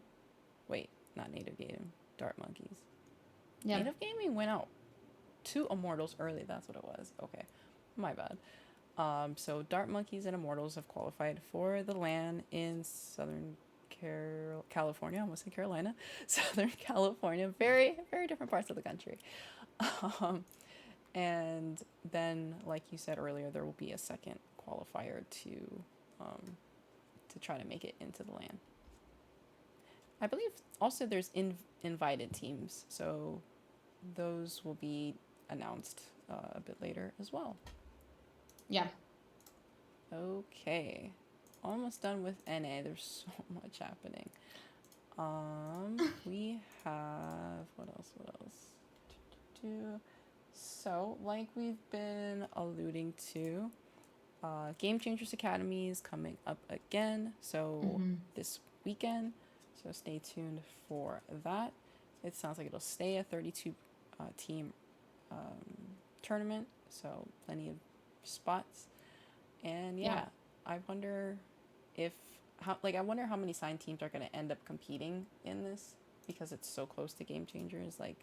Wait, not Native Gaming, Dart Monkeys. Yep. Native Gaming went out to Immortals early. That's what it was. Okay, my bad. So Dart Monkeys and Immortals have qualified for the LAN in Southern California. I almost said Carolina. Southern California. Very, very different parts of the country. And then, like you said earlier, there will be a second qualifier to try to make it into the LAN. I believe also there's invited teams, so those will be announced a bit later as well. Yeah. Okay. Almost done with NA. There's so much happening. We have, what else? So, like we've been alluding to, Game Changers Academy is coming up again. So this weekend. So stay tuned for that. It sounds like it'll stay a 32 team tournament. So plenty of spots. And yeah. I wonder I wonder how many signed teams are going to end up competing in this, because it's so close to Game Changers. Like,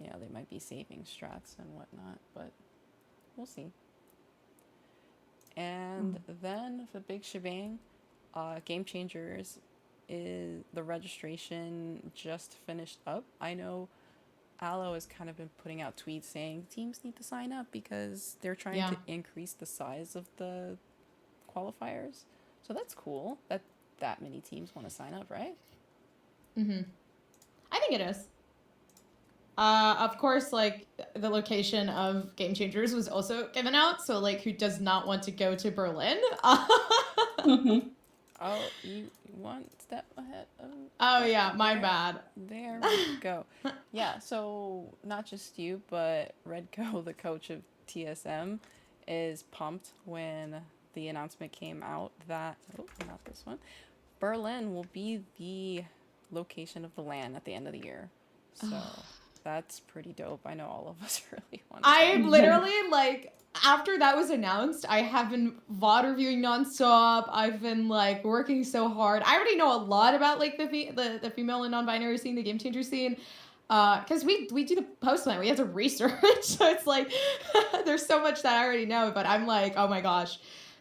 you know, they might be saving strats and whatnot, but we'll see. And then the big shebang, Game Changers, is the registration just finished up. I know Aloe has kind of been putting out tweets saying teams need to sign up because they're trying to increase the size of the qualifiers. So that's cool that many teams want to sign up, right? I think it is. Of course, like, the location of Game Changers was also given out, so, like, who does not want to go to Berlin? Oh, you one step ahead of... Oh, yeah, my bad. There we go. Yeah, so not just you, but Redco, the coach of TSM, is pumped when the announcement came out that... Oh, not this one. Berlin will be the location of the LAN at the end of the year. So... That's pretty dope. I know all of us really want to. I'm literally, like, after that was announced, I have been VOD reviewing nonstop. I've been, like, working so hard. I already know a lot about, like, the female and non-binary scene, the Game Changer scene. Because we do the post plan. We have to research. So it's like, there's so much that I already know. But I'm like, oh my gosh.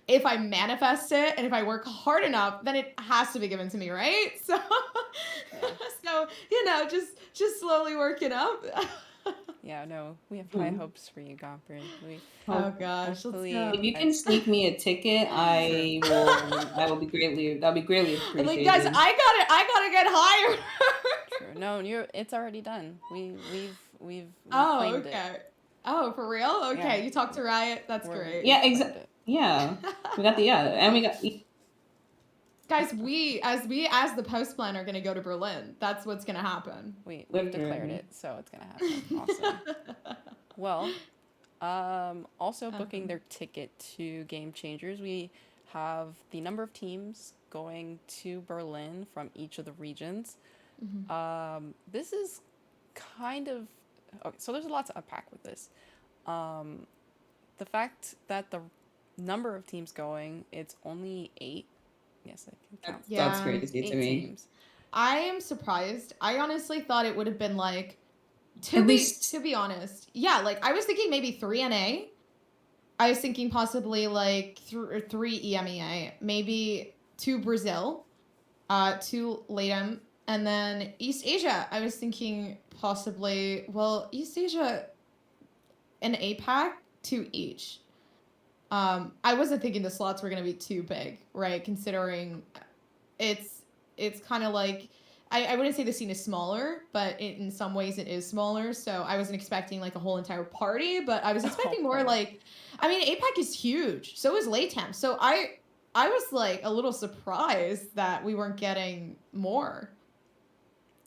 If I manifest it and if I work hard enough, then it has to be given to me, right? So, so you know, just slowly working up. Yeah, no, we have high hopes for you, Gompers. Oh gosh, let's go. If you can sneak me a ticket, I will be greatly. That'll be greatly appreciated. Like, guys, I gotta get hired. True. No, it's already done. We've oh, claimed okay. it. Oh, for real? Okay, yeah. You talked to Riot. That's great. Yeah, exactly. Yeah, we got and we got. Guys, as the post plan are gonna go to Berlin. That's what's gonna happen. We've declared it, so it's gonna happen. Awesome. Well, also booking their ticket to Game Changers, we have the number of teams going to Berlin from each of the regions. This is kind of okay. So there's a lot to unpack with this. The fact that the number of teams going, it's only 8. Yes, I can count. Yeah. That's crazy to me. Teams. I am surprised. I honestly thought it would have been like, to be honest, yeah, like I was thinking maybe 3 NA. I was thinking possibly like 3 EMEA, maybe 2 Brazil, 2 LATAM, and then East Asia. I was thinking possibly, well, East Asia and APAC, 2 each. I wasn't thinking the slots were going to be too big, right? Considering it's kind of like, I wouldn't say the scene is smaller, but in some ways it is smaller. So I wasn't expecting like a whole entire party, but I was expecting more like, I mean, APAC is huge. So is LATAM. So I was like a little surprised that we weren't getting more.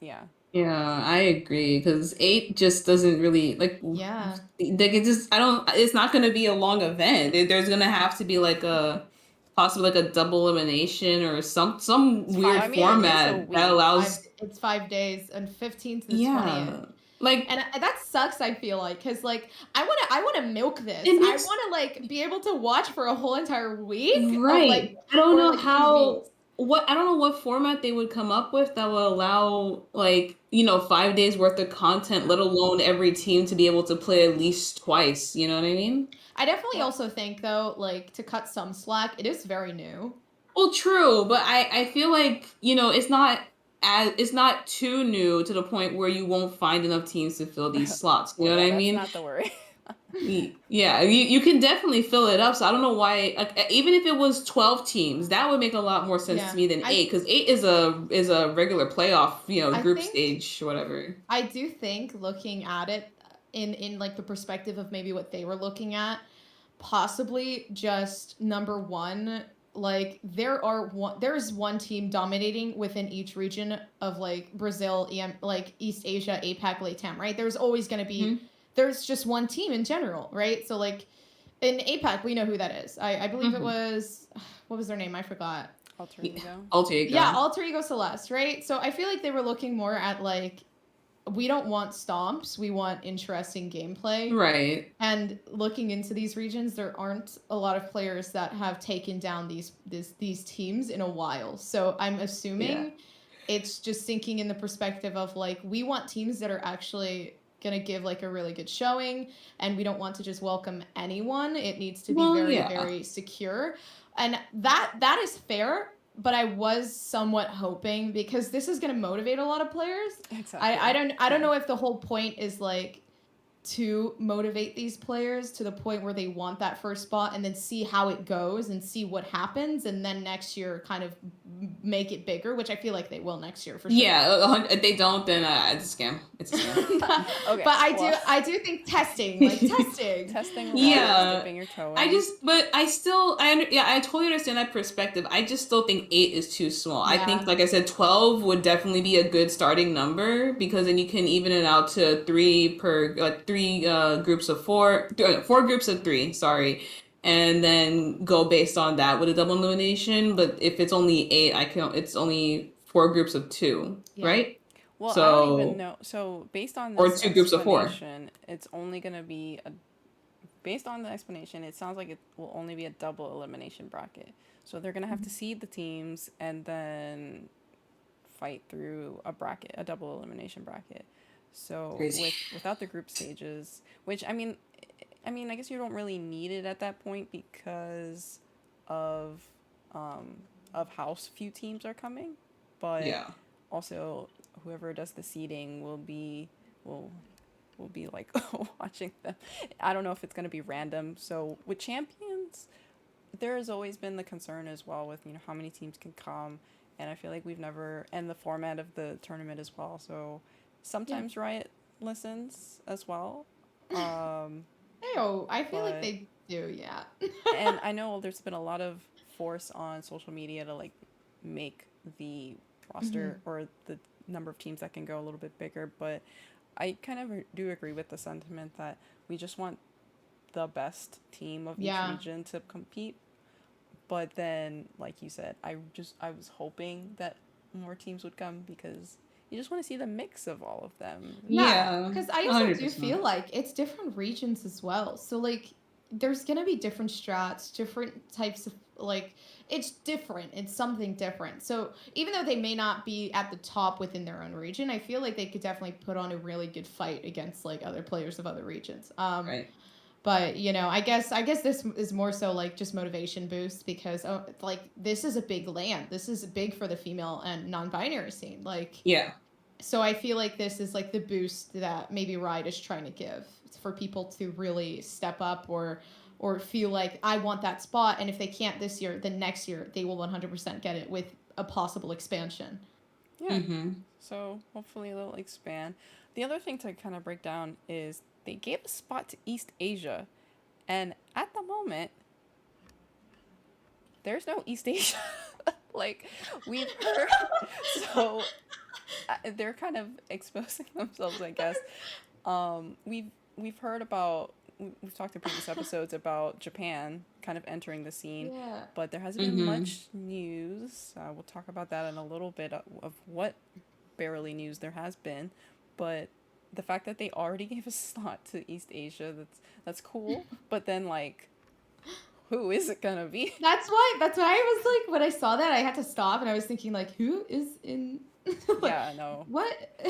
Yeah. Yeah, I agree because 8 just doesn't really like. Yeah. Like it just I don't. It's not going to be a long event. There's going to have to be like a possibly like a double elimination or some weird format that allows. It's 5 days and 15th to the Yeah, 20th. like And that sucks. I feel like because like I want to milk this. I want to like be able to watch for a whole entire week. Right. Like, I don't know like how. I don't know what format they would come up with that will allow like 5 days worth of content, let alone every team to be able to play at least twice. You know what I mean? I definitely also think though, like to cut some slack, it is very new. Well, true, but I feel like it's not too new to the point where you won't find enough teams to fill these slots. You know what I mean? That's not the worry. Yeah, you can definitely fill it up. So I don't know why. Like, even if it was 12 teams, that would make a lot more sense to me than 8, because 8 is a regular playoff, group stage, whatever. I do think looking at it in like the perspective of maybe what they were looking at, possibly just number one, like there's one team dominating within each region of like Brazil, like East Asia, APAC, LATAM, right? There's always going to be there's just one team in general, right? So like in APAC, we know who that is. I believe it was, what was their name? I forgot. Alter Ego. Alter Ego. Yeah, Alter Ego Celeste, right? So I feel like they were looking more at like, we don't want stomps, we want interesting gameplay. Right. And looking into these regions, there aren't a lot of players that have taken down these teams in a while. So I'm assuming it's just thinking in the perspective of like, we want teams that are actually gonna give like a really good showing, and we don't want to just welcome anyone. It needs to be very secure, and that is fair. But I was somewhat hoping, because this is gonna motivate a lot of players. Exactly. I don't know if the whole point is like to motivate these players to the point where they want that first spot and then see how it goes and see what happens, and then next year kind of make it bigger, which I feel like they will next year for sure. Yeah, if they don't, then it's a scam. It's a scam. Okay, but I do think testing. Yeah, dipping your toe in. I totally understand that perspective. I just still think 8 is too small. I think, like I said, 12 would definitely be a good starting number, because then you can even it out to 3 groups of 4 groups of 3, sorry, and then go based on that with a double elimination. But if it's only 8, it's only 4 groups of 2, right? Well, I don't even know. So based on this, or 2 groups of 4, it's only going to be based on the explanation, it sounds like it will only be a double elimination bracket. So they're going to have to seed the teams and then fight through a double elimination bracket. So without the group stages, which I mean, I guess you don't really need it at that point because of how few teams are coming, but also whoever does the seeding will be like watching them. I don't know if it's going to be random. So with champions, there has always been the concern as well with how many teams can come, and I feel like we've never, and the format of the tournament as well. So sometimes Riot listens as well. I feel like they do, yeah. And I know there's been a lot of force on social media to like make the roster or the number of teams that can go a little bit bigger, but I kind of do agree with the sentiment that we just want the best team of each region to compete. But then, like you said, I was hoping that more teams would come, because you just want to see the mix of all of them. Yeah, because I also do feel like it's different regions as well. So, like, there's going to be different strats, different types of, like, it's different. It's something different. So, even though they may not be at the top within their own region, I feel like they could definitely put on a really good fight against, like, other players of other regions. Right. But, I guess this is more so, like, just motivation boost, because, like, this is a big LAN. This is big for the female and non-binary scene. Like, so I feel like this is, like, the boost that maybe Riot is trying to give for people to really step up or feel like, I want that spot, and if they can't this year, then next year they will 100% get it with a possible expansion. Yeah. So hopefully they'll expand. The other thing to kind of break down is they gave a spot to East Asia, and at the moment, there's no East Asia. Like, we've heard, so they're kind of exposing themselves, I guess. We've heard about, we've talked in previous episodes about Japan kind of entering the scene, Yeah. but there hasn't been much news. We'll talk about that in a little bit of what barely news there has been, but the fact that they already gave a slot to East Asia, that's cool. But then, like, who is it gonna be? That's why I was like, when I saw that, I had to stop and I was thinking, like, who is in? Like, Yeah, no. What?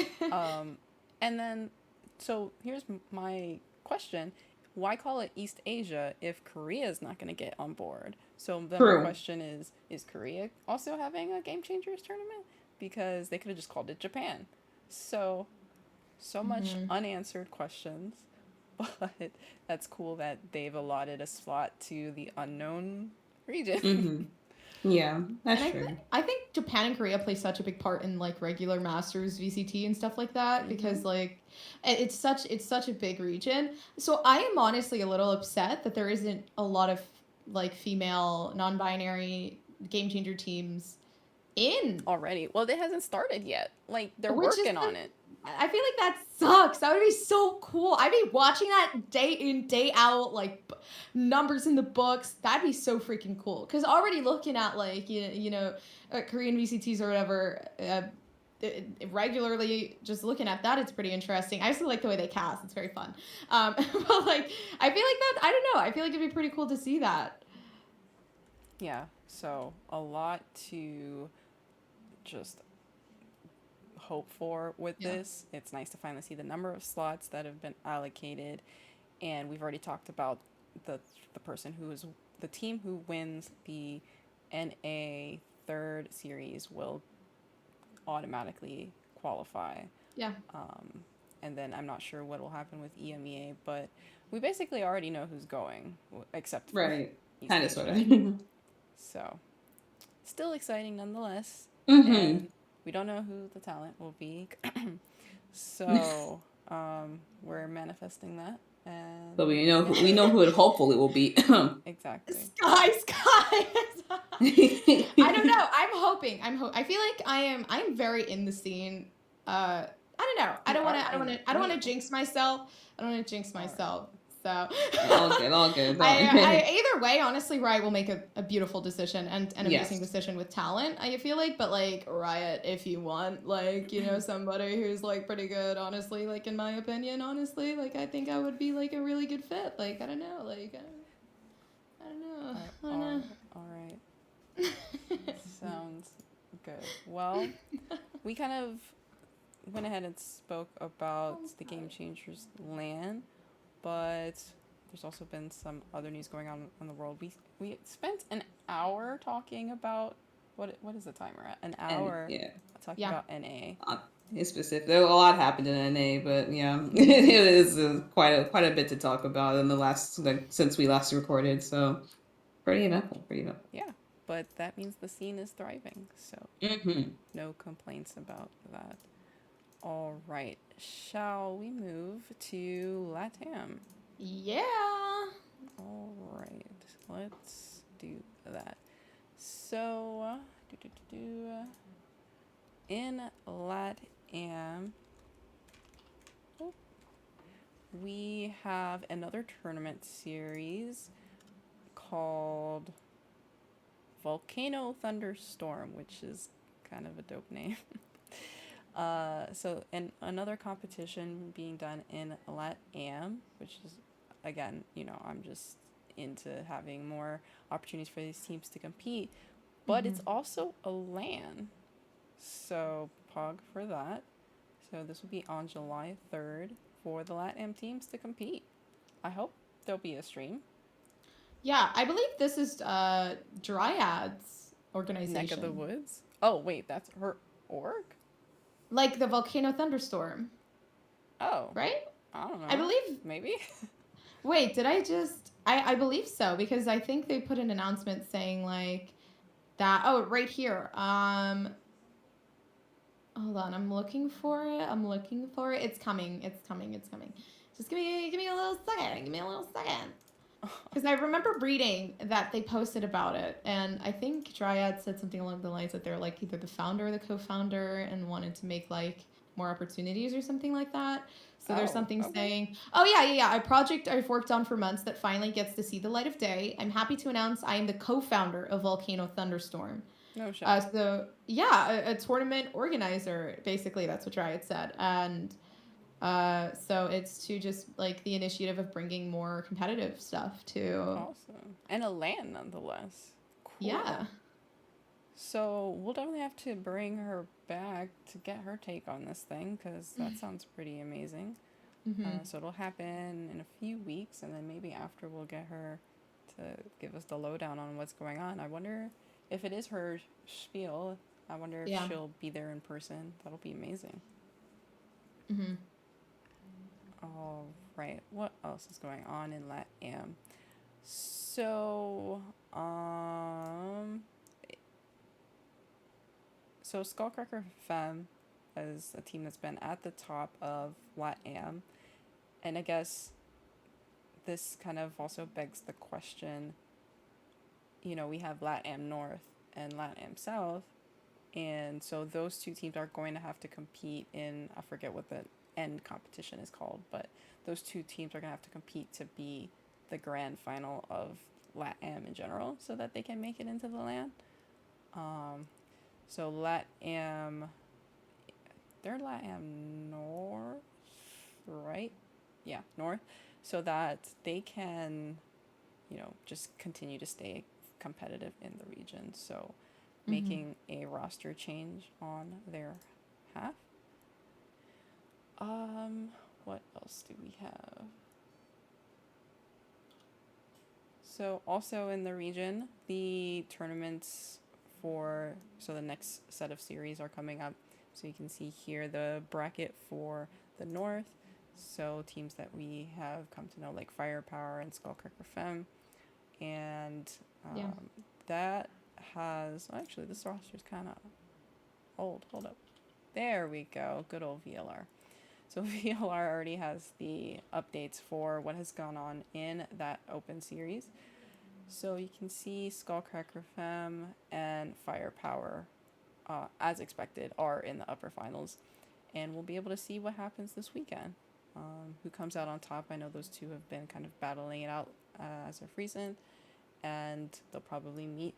And then, so here's my question: why call it East Asia if Korea is not going to get on board? So then my question is Korea also having a Game Changers tournament? Because they could have just called it Japan. So much unanswered questions, but that's cool that they've allotted a slot to the unknown region. Yeah, that's true. I think Japan and Korea play such a big part in like regular Masters, VCT, and stuff like that because like it's such a big region. So I am honestly a little upset that there isn't a lot of like female non-binary game changer teams in already. Well, it hasn't started yet. Like they're working on it. I feel like that sucks. That would be so cool. I'd be watching that day in, day out, like numbers in the books. That'd be so freaking cool. Because already looking at like, Korean VCTs or whatever, regularly just looking at that, it's pretty interesting. I also like the way they cast. It's very fun. But like, I feel like that, I don't know. I feel like it'd be pretty cool to see that. Yeah. So a lot to just hope for with this. It's nice to finally see the number of slots that have been allocated, and we've already talked about the person who is the team who wins the NA third series will automatically qualify. Yeah. And then I'm not sure what will happen with EMEA, but we basically already know who's going, except for kind of sort of. So still exciting nonetheless. And we don't know who the talent will be. So we're manifesting that. And but we know who it hopefully will be. Exactly. Sky. I don't know. I'm hoping. I feel like I'm very in the scene. I don't know. I don't want to jinx myself. So all good. I either way, honestly, Riot will make a beautiful decision and an amazing decision with talent. I feel like, but like Riot, if you want, like somebody who's like pretty good, honestly, like in my opinion, honestly, like I think I would be like a really good fit. Like I don't know, like I don't know. All right. Sounds good. Well, we kind of went ahead and spoke about the Game Changers LAN. But there's also been some other news going on in the world. We spent an hour talking about what is the timer at? An hour talking about NA. It's specific. A lot happened in NA, but yeah, it is quite a bit to talk about in the last since we last recorded. So pretty eventful. Yeah, but that means the scene is thriving. So no complaints about that. All right, shall we move to LATAM? Yeah. All right, let's do that. So, in LATAM, we have another tournament series called Volcano Thunderstorm, which is kind of a dope name. So another competition being done in LATAM, which is, again, I'm just into having more opportunities for these teams to compete, but it's also a LAN. So POG for that. So this will be on July 3rd for the LATAM teams to compete. I hope there'll be a stream. Yeah, I believe this is Dryad's organization. Neck of the Woods? Oh, wait, that's her org? Like the Volcano Thunderstorm. Oh. Right? I don't know. I believe... Maybe? Wait, did I just... I believe so, because I think they put an announcement saying, like, that... Oh, right here. Hold on, I'm looking for it. It's coming. It's coming. Just give me a little second. Because I remember reading that they posted about it, and I think Dryad said something along the lines that they're like either the founder or the co-founder and wanted to make like more opportunities or something like that. So there's something saying, oh yeah, a project I've worked on for months that finally gets to see the light of day. I'm happy to announce I am the co-founder of Volcano Thunderstorm. No shit. So yeah, a tournament organizer, basically that's what Dryad said. And so it's to just like the initiative of bringing more competitive stuff to. Awesome. And a LAN nonetheless. Cool. Yeah. So we'll definitely have to bring her back to get her take on this thing, because that sounds pretty amazing. So it'll happen in a few weeks, and then maybe after we'll get her to give us the lowdown on what's going on. I wonder if it is her spiel. I wonder if she'll be there in person. That'll be amazing. All right. What else is going on in LATAM? So, Skullcracker Femme is a team that's been at the top of LATAM, and I guess this kind of also begs the question, you know, we have LATAM North and LATAM South, and so those two teams are going to have to compete in, I forget what the end competition is called, but those two teams are going to have to compete to be the grand final of LATAM in general, so that they can make it into the LAN. So LATAM, they're LATAM North, right? Yeah, North, so that they can, you know, just continue to stay competitive in the region. So making a roster change on their half. What else do we have? So also in the region, the tournaments so the next set of series are coming up. So you can see here the bracket for the North. So teams that we have come to know, like Firepower and Skullcracker Femme. And that has, actually this roster is kind of old. Hold up. There we go. Good old VLR. So VLR already has the updates for what has gone on in that open series. So you can see Skullcracker Femme and Firepower, as expected, are in the upper finals. And we'll be able to see what happens this weekend. Who comes out on top. I know those two have been kind of battling it out as of recent. And they'll probably meet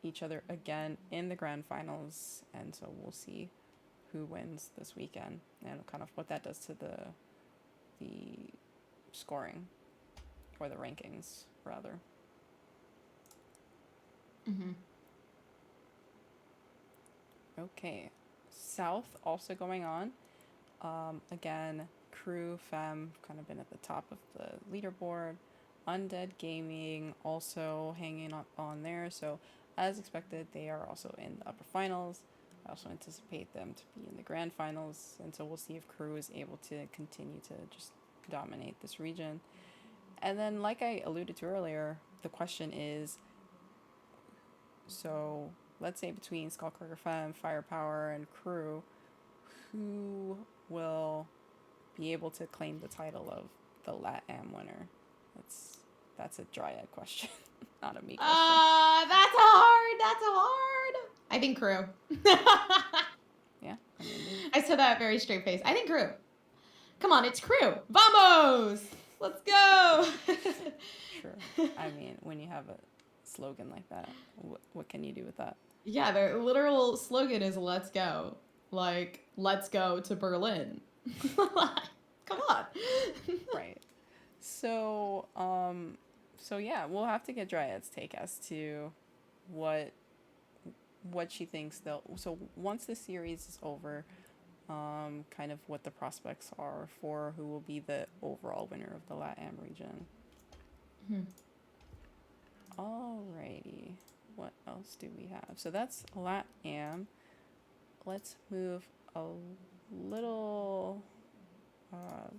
each other again in the grand finals. And so we'll see who wins this weekend and kind of what that does to the scoring, or the rankings rather. Okay, South also going on. Again, Crew Femme kind of been at the top of the leaderboard. Undead Gaming also hanging up on there. So as expected, they are also in the upper finals. I also anticipate them to be in the grand finals, and so we'll see if Crew is able to continue to just dominate this region. And then, like I alluded to earlier, the question is, so let's say between Skullcracker Femme, Firepower, and Crew, who will be able to claim the title of the LATAM winner? That's a Dryad question, not a me question. That's hard. I think Crew. Yeah, I said that very straight face. I think Crew. Come on, it's Crew. Vamos! Let's go! Sure. I mean, when you have a slogan like that, what can you do with that? Yeah, their literal slogan is "Let's go." Like, let's go to Berlin. Come on. Right. So, yeah, we'll have to get Dryad's take as to what she thinks they'll. So once the series is over, kind of what the prospects are for who will be the overall winner of the LATAM region. Alrighty, what else do we have? So that's LATAM. Let's move a little,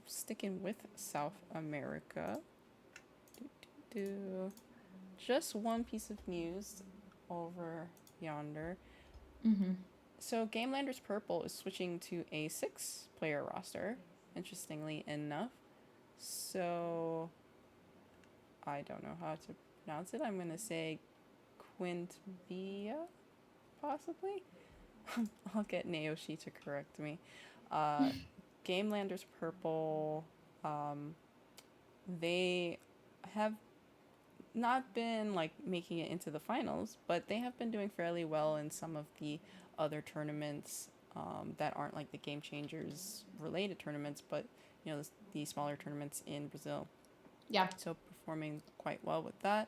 sticking with South America. Just one piece of news over yonder. So Gamelanders Purple is switching to a 6-player roster, interestingly enough. So I don't know how to pronounce it. I'm going to say Quintvia, possibly. I'll get Naoshi to correct me. Gamelanders Purple, they have not been like making it into the finals, but they have been doing fairly well in some of the other tournaments that aren't like the Game Changers related tournaments, but you know, the smaller tournaments in Brazil. Yeah. So performing quite well with that.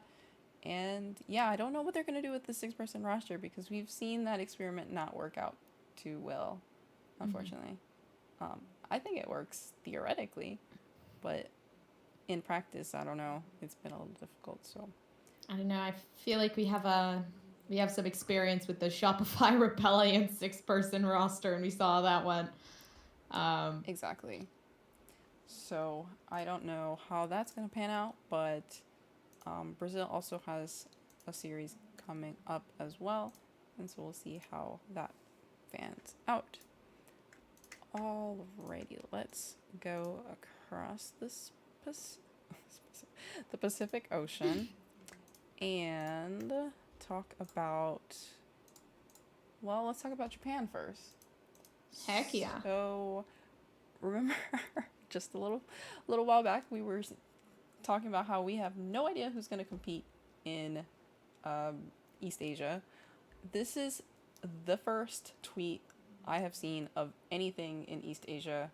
And yeah, I don't know what they're going to do with the 6-person roster because we've seen that experiment not work out too well, unfortunately. I think it works theoretically, but in practice, I don't know. It's been a little difficult, so. I don't know. I feel like we have some experience with the Shopify Rebellion 6-person roster, and we saw that one. Exactly. So I don't know how that's going to pan out, but Brazil also has a series coming up as well, and so we'll see how that pans out. Alrighty, let's go across the Pacific Ocean and talk about, well, let's talk about Japan first. Heck yeah. So remember just a little while back we were talking about how we have no idea who's going to compete in East Asia. This is the first tweet I have seen of anything in East Asia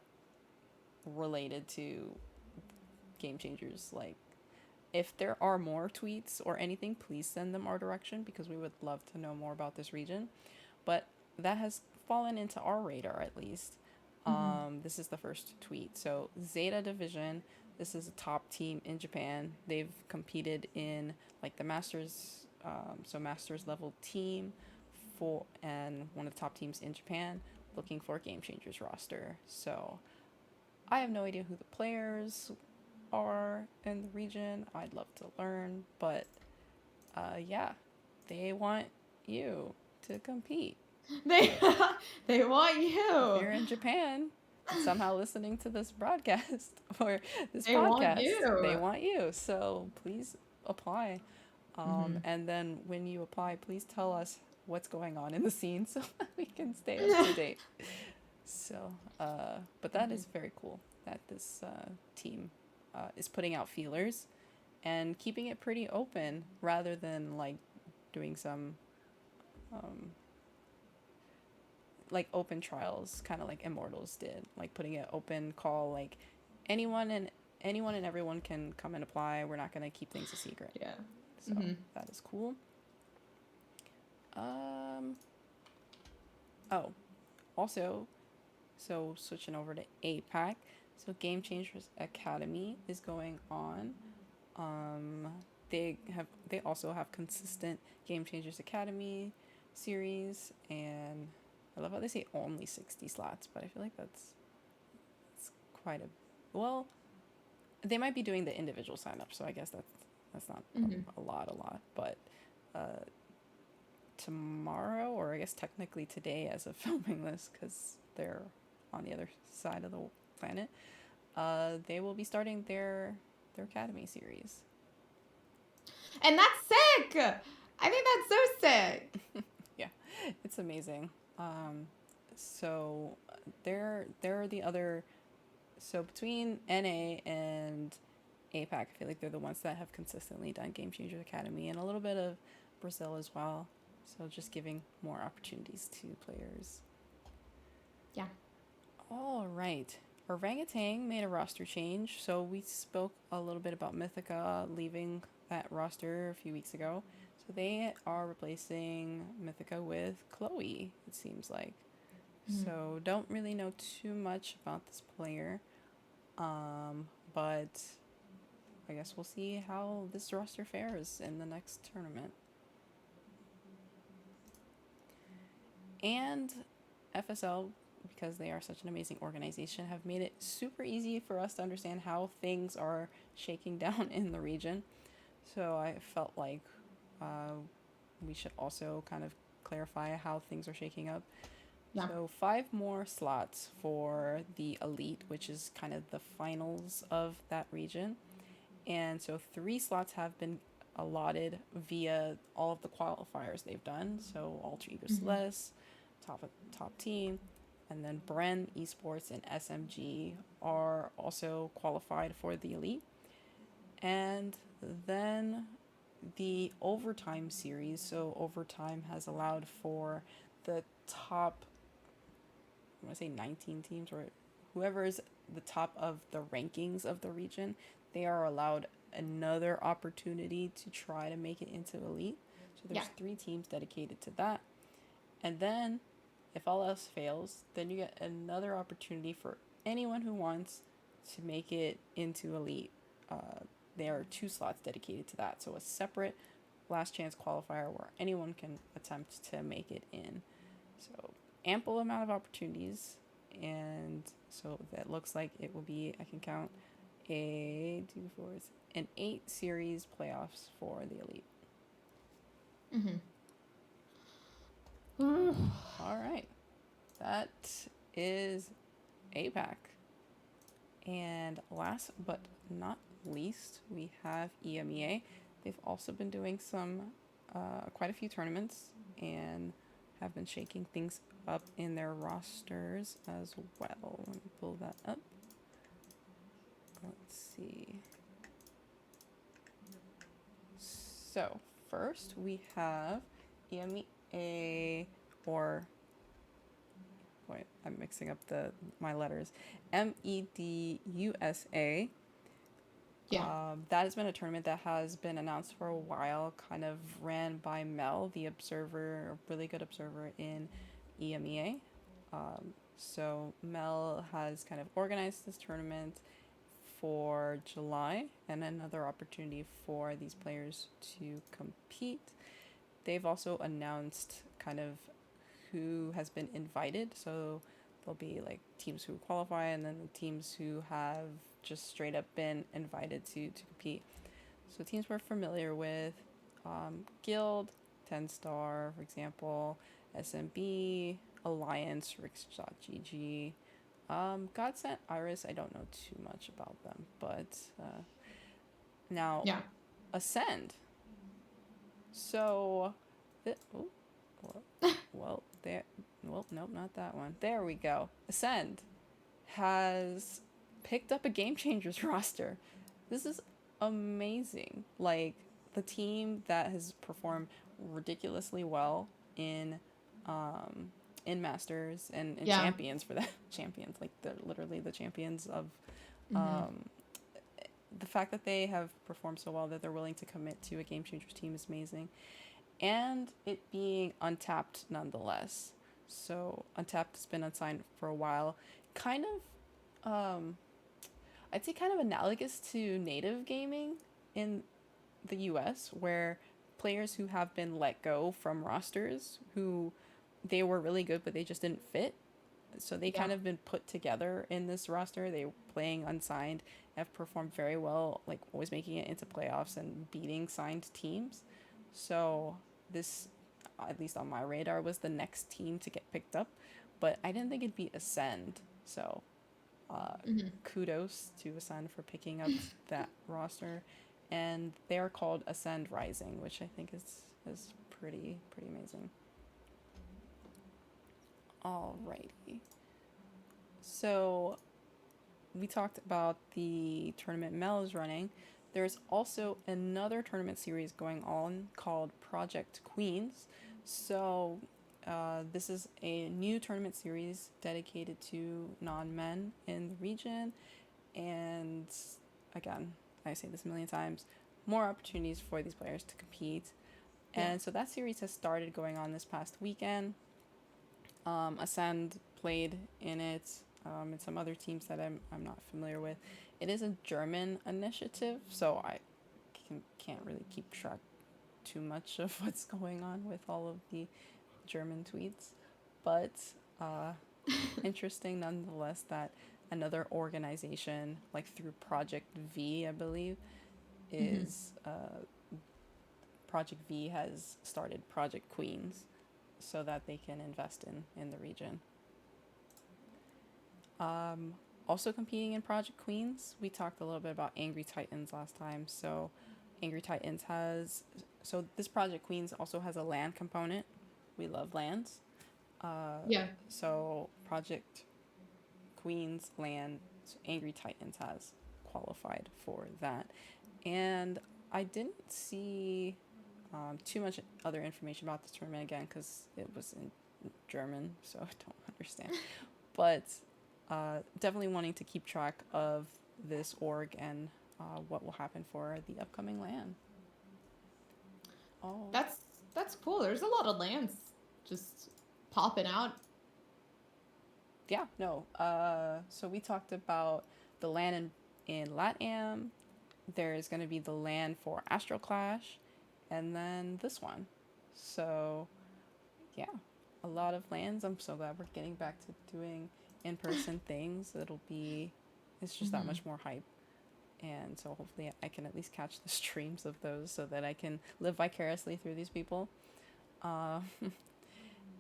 related to Game Changers. Like, if there are more tweets or anything, please send them our direction because we would love to know more about this region. But that has fallen into our radar at least. This is the first tweet. So Zeta Division, this is a top team in Japan. They've competed in like the Masters, so Masters level team and one of the top teams in Japan, looking for a Game Changers roster. So I have no idea who the players are in the region. I'd love to learn, but yeah, they want you to compete. They want you. If you're in Japan, somehow listening to this broadcast or this They podcast, want you. They want you. So please apply. And then when you apply, please tell us what's going on in the scene so we can stay up to date. So, but that is very cool that this team is putting out feelers and keeping it pretty open rather than like doing some like open trials, kind of like Immortals did, like putting it open call, like anyone and everyone can come and apply. We're not going to keep things a secret. Yeah. So that is cool. Also, so switching over to APAC, so Game Changers Academy is going on. They also have consistent Game Changers Academy series, and I love how they say only 60 slots, but I feel like that's quite a, well, they might be doing the individual sign up, so I guess that's not a lot, but tomorrow, or I guess technically today as of filming this, because they're on the other side of the planet, they will be starting their Academy series. And that's sick! I think that's so sick! Yeah, it's amazing. So there are the other, so between NA and APAC, I feel like they're the ones that have consistently done Game Changers Academy, and a little bit of Brazil as well. So just giving more opportunities to players. Yeah. All right. Orangutan made a roster change. So we spoke a little bit about Mythica leaving that roster a few weeks ago. So they are replacing Mythica with Chloe, it seems like. So don't really know too much about this player. But I guess we'll see how this roster fares in the next tournament. And FSL, because they are such an amazing organization, have made it super easy for us to understand how things are shaking down in the region. So I felt like we should also kind of clarify how things are shaking up. Yeah. So 5 more slots for the elite, which is kind of the finals of that region. And so 3 slots have been allotted via all of the qualifiers they've done. So Alter Ego Celeste, top team, and then Bren Esports and SMG are also qualified for the elite. And then the overtime series. So overtime has allowed for the top, I want to say 19 teams, or whoever is the top of the rankings of the region, they are allowed another opportunity to try to make it into elite. So there's 3 teams dedicated to that. And then if all else fails, then you get another opportunity for anyone who wants to make it into elite. There are 2 slots dedicated to that. So a separate last chance qualifier where anyone can attempt to make it in. So ample amount of opportunities. And so that looks like it will be, I can count, an 8 series playoffs for the elite. All right. That is APAC. And last but not least, we have EMEA. They've also been doing some, quite a few tournaments and have been shaking things up in their rosters as well. Let me pull that up. Let's see. So first we have EMEA, or wait, I'm mixing up my letters. MEDUSA. That has been a tournament that has been announced for a while, kind of ran by Mel, the observer, a really good observer in EMEA. So Mel has kind of organized this tournament for July and another opportunity for these players to compete. They've also announced kind of who has been invited. So there'll be like teams who qualify and then the teams who have just straight up been invited to compete. So teams we're familiar with, Guild, 10 Star, for example, SMB, Alliance, Rix.gg, Godsent, Iris, I don't know too much about them, but now Acend. So, nope, not that one. There we go. Acend has picked up a Game Changers roster. This is amazing. Like, the team that has performed ridiculously well in Masters and champions for that. Champions, like they're literally the champions of the fact that they have performed so well that they're willing to commit to a Game Changers team is amazing. And it being Untapped nonetheless. So Untapped has been unsigned for a while. Kind of, I'd say kind of analogous to native gaming in the US, where players who have been let go from rosters who they were really good but they just didn't fit. So they kind of been put together in this roster. They were playing unsigned, have performed very well, like always making it into playoffs and beating signed teams. So this, at least on my radar, was the next team to get picked up. But I didn't think it'd be Acend. So kudos to Acend for picking up that roster. And they are called Acend Rising, which I think is pretty amazing. Alrighty. So we talked about the tournament Mel is running. There's also another tournament series going on called Project Queens. So this is a new tournament series dedicated to non-men in the region. And again, I say this a million times, more opportunities for these players to compete. And so that series has started going on this past weekend. Acend played in it, and some other teams that I'm not familiar with. It is a German initiative, so I can't really keep track too much of what's going on with all of the German tweets, but interesting nonetheless that another organization, like through Project V, I believe, is Project V has started Project Queens. so that they can invest in the region. Also competing in Project Queens, we talked a little bit about Angry Titans last time. So Angry Titans this Project Queens also has a LAN component. We love LANs. Yeah. So Project Queens LAN, so Angry Titans has qualified for that. And I didn't see too much other information about this tournament again because it was in German, so I don't understand. But definitely wanting to keep track of this org and what will happen for the upcoming LAN. Oh, that's cool. There's a lot of LANs just popping out. Yeah, no. So we talked about the LAN in LATAM. There's going to be the LAN for Astral Clash, and then this one. So, yeah, a lot of LANs. I'm so glad we're getting back to doing in-person things. It's just that much more hype. And so hopefully I can at least catch the streams of those so that I can live vicariously through these people.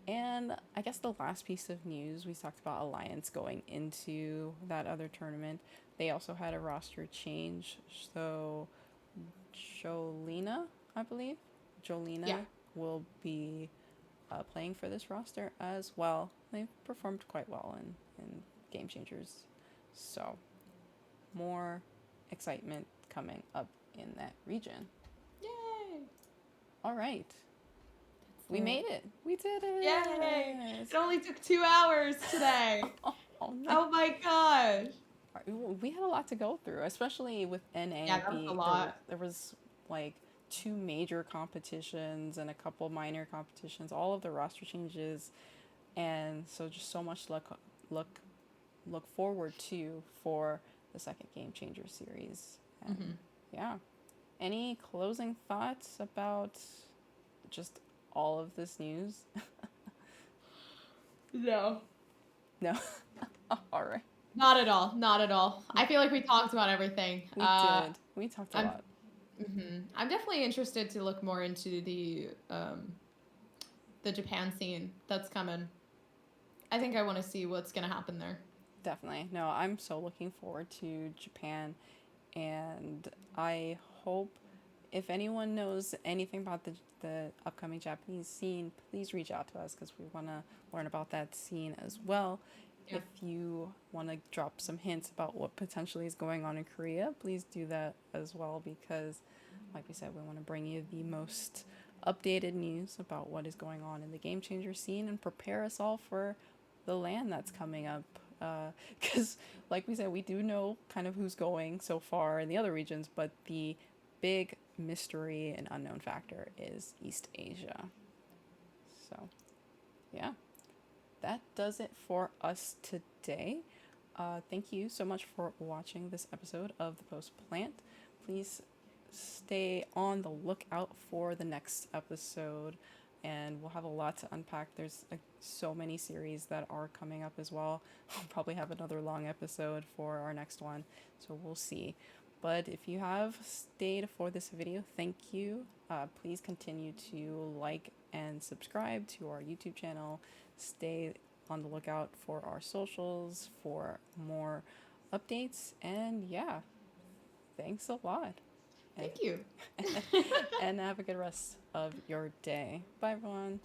And I guess the last piece of news, we talked about Alliance going into that other tournament. They also had a roster change. So Jolina, I believe, will be playing for this roster as well. They performed quite well in Game Changers. So more excitement coming up in that region. Yay! All right. We made it. We did it. Yay! It only took 2 hours today. No. Oh my gosh. We had a lot to go through, especially with NA. Yeah, that was a lot. There was like 2 major competitions and a couple minor competitions, all of the roster changes, and so just so much look forward to for the second Game Changer series. And yeah. Any closing thoughts about just all of this news? No. No. All right. Not at all. Not at all. I feel like we talked about everything. We did. We talked a lot. I'm definitely interested to look more into the Japan scene that's coming. I think I want to see what's going to happen there. Definitely. No, I'm so looking forward to Japan, and I hope if anyone knows anything about the upcoming Japanese scene, please reach out to us because we want to learn about that scene as well. Yeah. If you want to drop some hints about what potentially is going on in Korea, please do that as well because, like we said, we want to bring you the most updated news about what is going on in the Game Changer scene and prepare us all for the LAN that's coming up. Because, like we said, we do know kind of who's going so far in the other regions, but the big mystery and unknown factor is East Asia. So, yeah. That does it for us today. Thank you so much for watching this episode of The Post Plant. Please stay on the lookout for the next episode, and we'll have a lot to unpack. There's so many series that are coming up as well. We'll probably have another long episode for our next one, so we'll see. But if you have stayed for this video, thank you. Please continue to like and subscribe to our YouTube channel. Stay on the lookout for our socials for more updates. And yeah, thanks a lot. Thank you. And have a good rest of your day. Bye, everyone.